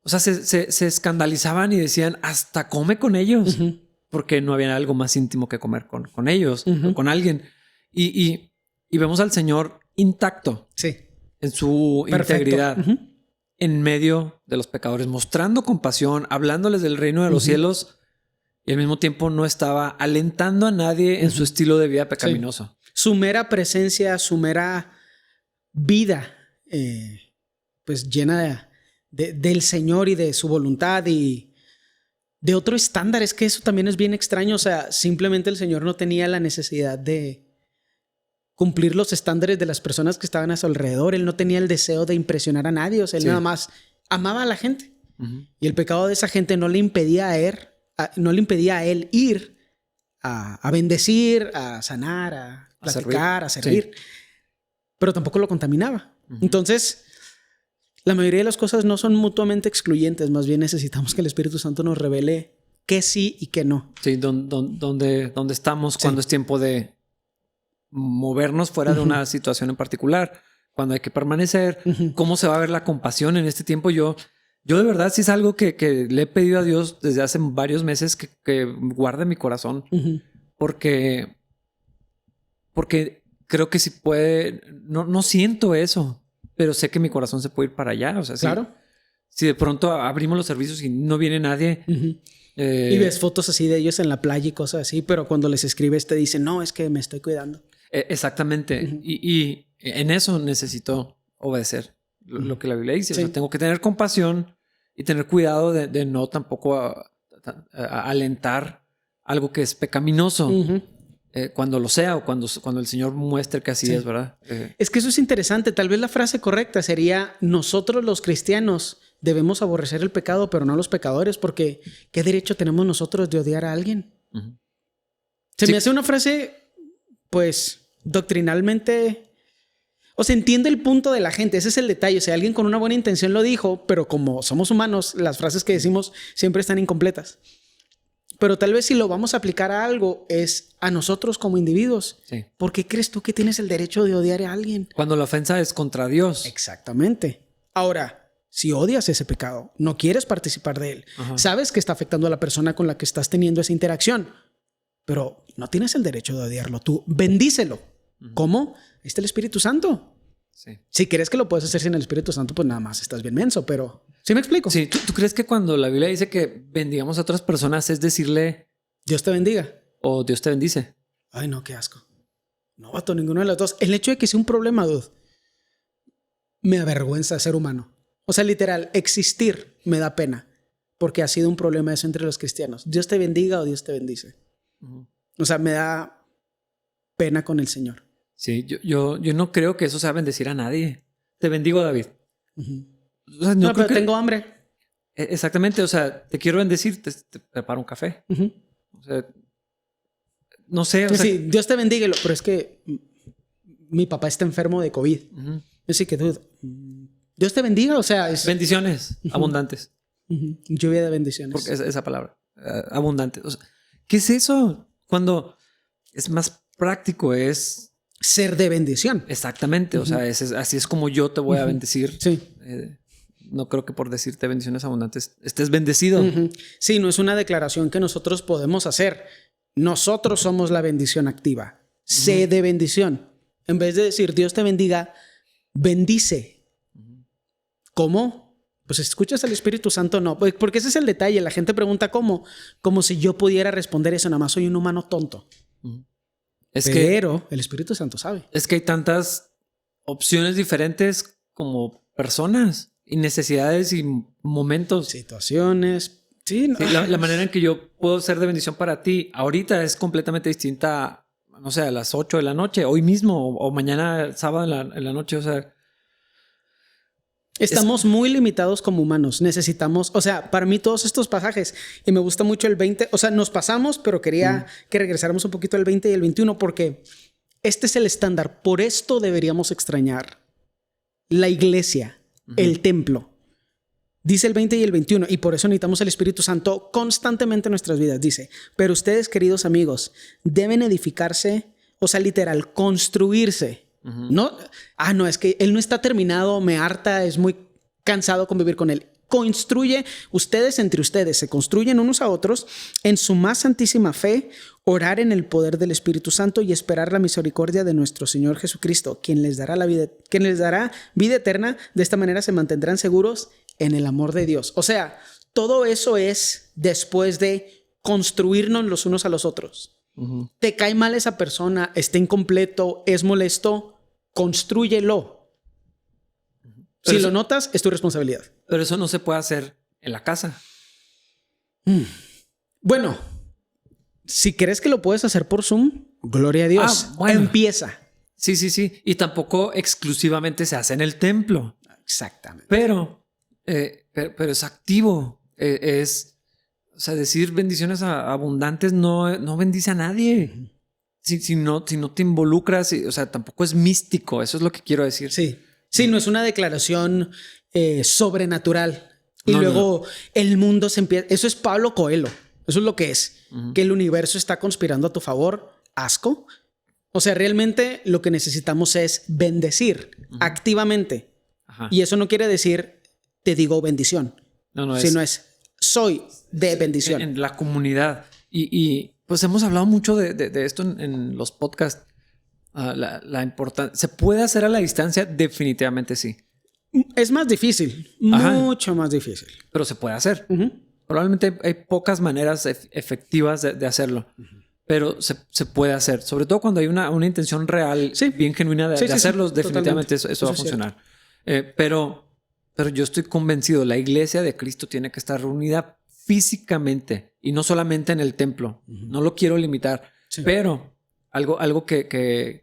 O sea, se escandalizaban y decían, hasta come con ellos. Uh-huh. Porque no había algo más íntimo que comer con ellos, o con alguien. Y vemos al Señor intacto. Sí. En su integridad. Uh-huh. En medio de los pecadores, mostrando compasión, hablándoles del reino de los cielos. Y al mismo tiempo no estaba alentando a nadie en su estilo de vida pecaminoso. Sí. Su mera presencia, su mera vida, pues llena del Señor y de su voluntad y de otro estándar. Es que eso también es bien extraño. O sea, simplemente el Señor no tenía la necesidad de cumplir los estándares de las personas que estaban a su alrededor. Él no tenía el deseo de impresionar a nadie. O sea, él nada más amaba a la gente. Uh-huh. Y el pecado de esa gente no le impedía a él ir a bendecir, a sanar, a platicar, a servir. Sí. Pero tampoco lo contaminaba. Uh-huh. Entonces, la mayoría de las cosas no son mutuamente excluyentes. Más bien necesitamos que el Espíritu Santo nos revele qué sí y qué no. Sí, dónde estamos cuando es tiempo de movernos fuera de una situación en particular. Cuando hay que permanecer. Cómo se va a ver la compasión en este tiempo. Yo de verdad sí es algo que le he pedido a Dios desde hace varios meses que guarde mi corazón. Uh-huh. Porque creo que si puede... No siento eso, pero sé que mi corazón se puede ir para allá. O sea, claro. Si de pronto abrimos los servicios y no viene nadie... Uh-huh. Y ves fotos así de ellos en la playa y cosas así, pero cuando les escribes te dicen, no, es que me estoy cuidando. Exactamente. Uh-huh. Y en eso necesito obedecer lo que la Biblia dice. Sí. O sea, tengo que tener compasión y tener cuidado de no tampoco alentar algo que es pecaminoso. Uh-huh. Cuando lo sea o cuando el Señor muestre que así es, ¿verdad? Es que eso es interesante. Tal vez la frase correcta sería: nosotros los cristianos debemos aborrecer el pecado, pero no los pecadores, porque ¿qué derecho tenemos nosotros de odiar a alguien? Uh-huh. Se me hace una frase, pues, doctrinalmente... O sea, entiende el punto de la gente. Ese es el detalle. O sea, alguien con una buena intención lo dijo, pero como somos humanos, las frases que decimos siempre están incompletas. Pero tal vez si lo vamos a aplicar a algo es a nosotros como individuos. Sí. ¿Por qué crees tú que tienes el derecho de odiar a alguien? Cuando la ofensa es contra Dios. Exactamente. Ahora, si odias ese pecado, no quieres participar de él, uh-huh, sabes que está afectando a la persona con la que estás teniendo esa interacción, pero no tienes el derecho de odiarlo. Tú bendícelo. Uh-huh. ¿Cómo? Ahí está el Espíritu Santo. Sí. Si crees que lo puedes hacer sin el Espíritu Santo, pues nada más estás bien menso, pero... ¿Sí me explico? Sí. ¿Tú crees que cuando la Biblia dice que bendigamos a otras personas es decirle... Dios te bendiga? ¿O Dios te bendice? Ay, no, qué asco. No, vato, ninguno de los dos. El hecho de que sea un problema, dude, me avergüenza ser humano. O sea, literal, existir me da pena, porque ha sido un problema eso entre los cristianos. Dios te bendiga o Dios te bendice. Uh-huh. O sea, me da pena con el Señor. Sí, yo no creo que eso sea bendecir a nadie. Te bendigo, David. Uh-huh. O sea, no, pero tengo hambre. Exactamente, o sea, te quiero bendecir, te preparo un café. Uh-huh. O sea, no sé. Sí, Dios te bendiga, pero es que mi papá está enfermo de COVID. Uh-huh. Así que, dude, Dios te bendiga, o sea... Bendiciones abundantes. Uh-huh. Lluvia de bendiciones. Porque esa palabra, abundante. O sea, ¿qué es eso? Cuando es más práctico, es... ser de bendición. Exactamente. Uh-huh. O sea, así es como yo te voy a bendecir. Sí. No creo que por decirte bendiciones abundantes estés bendecido. Uh-huh. Sí, no es una declaración que nosotros podemos hacer. Nosotros somos la bendición activa. Sé de bendición. En vez de decir Dios te bendiga, bendice. ¿Cómo? Pues escuchas al Espíritu Santo, no. Porque ese es el detalle. La gente pregunta cómo. Como si yo pudiera responder eso. Nada más soy un humano tonto. Pero el Espíritu Santo sabe. Es que hay tantas opciones diferentes como personas y necesidades y momentos. Situaciones. Sí, no. Sí, la manera en que yo puedo ser de bendición para ti ahorita es completamente distinta, no sé, a las 8 de la noche, hoy mismo o mañana sábado en la noche. O sea, estamos muy limitados como humanos. Necesitamos, o sea, para mí todos estos pasajes, y me gusta mucho el 20, o sea, nos pasamos, pero quería que regresáramos un poquito al 20 y el 21 porque este es el estándar. Por esto deberíamos extrañar la iglesia, el templo. Dice el 20 y el 21, y por eso necesitamos el Espíritu Santo constantemente en nuestras vidas. Dice, pero ustedes, queridos amigos, deben edificarse, o sea, literal, construirse. No, es que él no está terminado, me harta, es muy cansado convivir con él. Construye, ustedes entre ustedes se construyen unos a otros en su más santísima fe, orar en el poder del Espíritu Santo y esperar la misericordia de nuestro Señor Jesucristo, quien les dará vida eterna. De esta manera se mantendrán seguros en el amor de Dios. O sea, todo eso es después de construirnos los unos a los otros. Te cae mal esa persona, está incompleto, es molesto, constrúyelo. Si lo notas, es tu responsabilidad. Pero eso no se puede hacer en la casa. Bueno, si crees que lo puedes hacer por Zoom, gloria a Dios. Bueno. Empieza. Sí. Y tampoco exclusivamente se hace en el templo. Exactamente. Pero es activo. O sea, decir bendiciones abundantes no bendice a nadie. Si no te involucras, o sea, tampoco es místico. Eso es lo que quiero decir. Sí, no es una declaración sobrenatural. Y luego el mundo se empieza... Eso es Pablo Coelho. Eso es lo que es. Que el universo está conspirando a tu favor. Asco. O sea, realmente lo que necesitamos es bendecir activamente. Ajá. Y eso no quiere decir te digo bendición. Sino es soy de bendición. En la comunidad. Y pues hemos hablado mucho de esto en los podcasts. La importancia. ¿Se puede hacer a la distancia? Definitivamente sí. Es más difícil. Mucho más difícil. Pero se puede hacer. Probablemente hay pocas maneras efectivas de hacerlo. Pero se puede hacer. Sobre todo cuando hay una intención real, bien genuina de hacerlo. Definitivamente eso va a funcionar. Pero yo estoy convencido. La iglesia de Cristo tiene que estar reunida físicamente. Y no solamente en el templo. No lo quiero limitar. Pero algo que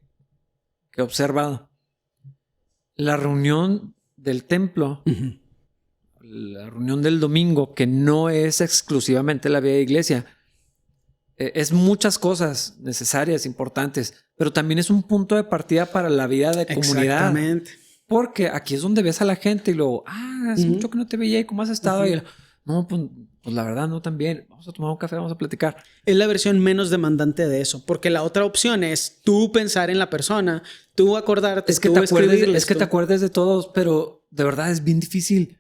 he observado. La reunión del templo, la reunión del domingo, que no es exclusivamente la vida de iglesia, es muchas cosas necesarias, importantes, pero también es un punto de partida para la vida de comunidad. Exactamente. Porque aquí es donde ves a la gente y luego, hace mucho que no te veía y cómo has estado. Y no, pues la verdad no tan bien. Vamos a tomar un café, vamos a platicar. Es la versión menos demandante de eso, porque la otra opción es tú pensar en la persona, tú acordarte, es que te acuerdes de todos, pero de verdad es bien difícil.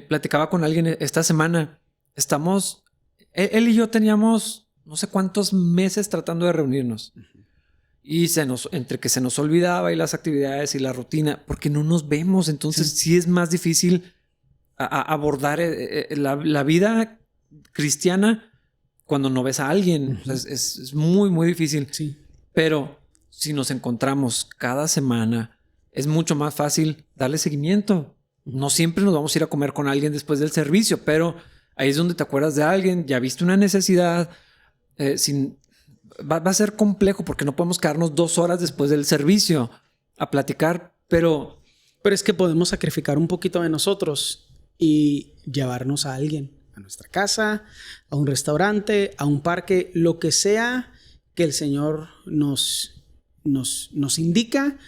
Platicaba con alguien esta semana. Él y yo teníamos no sé cuántos meses tratando de reunirnos. Y entre que se nos olvidaba y las actividades y la rutina, porque no nos vemos. Entonces sí es más difícil abordar la vida cristiana cuando no ves a alguien. O sea, es muy, muy difícil. Sí. Pero si nos encontramos cada semana, es mucho más fácil darle seguimiento. No siempre nos vamos a ir a comer con alguien después del servicio, pero ahí es donde te acuerdas de alguien, ya viste una necesidad. Va a ser complejo porque no podemos quedarnos 2 horas después del servicio a platicar, pero es que podemos sacrificar un poquito de nosotros y llevarnos a alguien a nuestra casa, a un restaurante, a un parque, lo que sea que el Señor nos indica,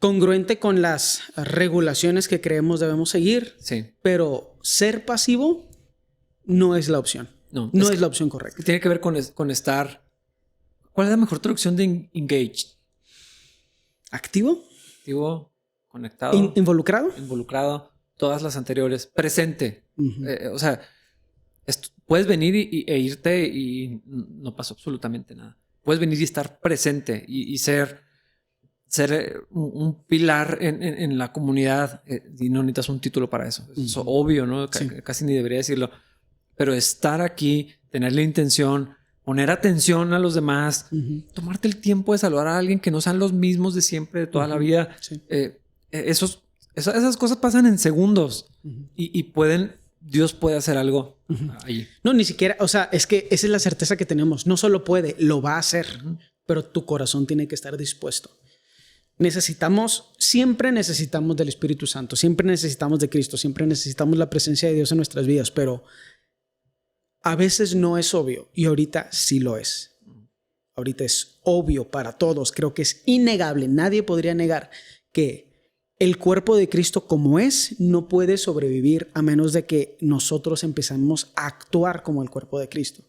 congruente con las regulaciones que creemos debemos seguir. Sí. Pero ser pasivo no es la opción. No es la opción correcta. Tiene que ver con estar... ¿Cuál es la mejor traducción de engaged? ¿Activo? Activo, conectado. ¿Involucrado? Involucrado. Todas las anteriores. Presente. O sea, puedes venir e irte y no pasó absolutamente nada. Puedes venir y estar presente y ser un pilar en la comunidad y no necesitas un título para eso. Es obvio, ¿no? Sí. Casi ni debería decirlo. Pero estar aquí, tener la intención, poner atención a los demás, tomarte el tiempo de saludar a alguien que no sean los mismos de siempre, de toda la vida. Sí. Esas cosas pasan en segundos y Dios puede hacer algo ahí. No, ni siquiera, o sea, es que esa es la certeza que tenemos. No solo puede, lo va a hacer, pero tu corazón tiene que estar dispuesto. Siempre necesitamos del Espíritu Santo, siempre necesitamos de Cristo, siempre necesitamos la presencia de Dios en nuestras vidas, pero a veces no es obvio y ahorita sí lo es. Ahorita es obvio para todos, creo que es innegable, nadie podría negar que el cuerpo de Cristo como es no puede sobrevivir a menos de que nosotros empezamos a actuar como el cuerpo de Cristo.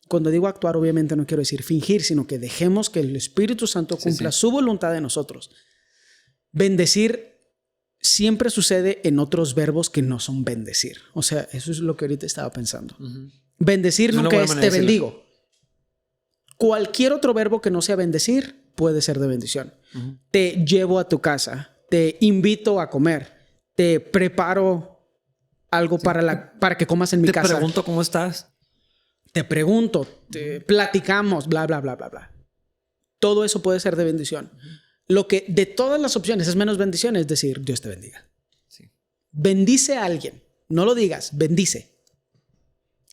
Cuando digo actuar, obviamente no quiero decir fingir, sino que dejemos que el Espíritu Santo cumpla su voluntad en nosotros. Bendecir siempre sucede en otros verbos que no son bendecir. O sea, eso es lo que ahorita estaba pensando. Bendecir nunca es te bendigo. Cualquier otro verbo que no sea bendecir puede ser de bendición. Te llevo a tu casa, te invito a comer, te preparo algo para que comas en mi casa. Te pregunto cómo estás. Te pregunto, te platicamos, bla, bla, bla, bla, bla. Todo eso puede ser de bendición. Lo que de todas las opciones es menos bendición es decir, Dios te bendiga. Sí. Bendice a alguien. No lo digas, bendice.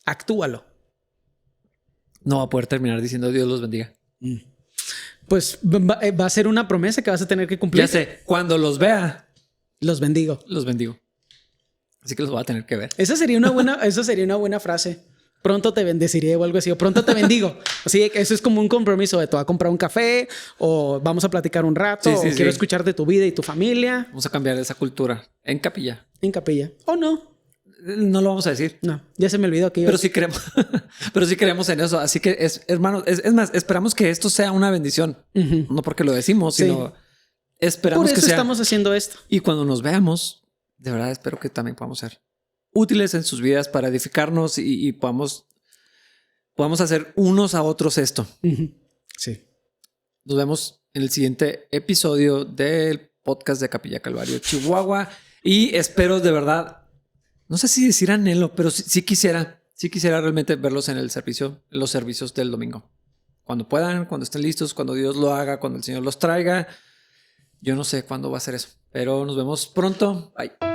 Actúalo. No va a poder terminar diciendo Dios los bendiga. Pues va a ser una promesa que vas a tener que cumplir. Ya sé, cuando los vea, los bendigo. Los bendigo. Así que los voy a tener que ver. Esa sería una buena frase. Pronto te bendeciré o algo así, o pronto te bendigo. Así que eso es como un compromiso de te voy a comprar un café o vamos a platicar un rato o quiero escuchar de tu vida y tu familia. Vamos a cambiar esa cultura en capilla. En capilla. ¿O no? No lo vamos a decir. No, ya se me olvidó que Pero sí creemos. Pero sí creemos en eso. Así que, hermanos, es más, esperamos que esto sea una bendición. No porque lo decimos, sino esperamos que sea. Por eso estamos haciendo esto. Y cuando nos veamos, de verdad espero que también podamos ser útiles en sus vidas para edificarnos y podamos hacer unos a otros esto. Sí. Nos vemos en el siguiente episodio del podcast de Capilla Calvario, Chihuahua. Y espero de verdad, no sé si decir anhelo, pero sí quisiera realmente verlos en el servicio, en los servicios del domingo. Cuando puedan, cuando estén listos, cuando Dios lo haga, cuando el Señor los traiga. Yo no sé cuándo va a ser eso, pero nos vemos pronto. Bye.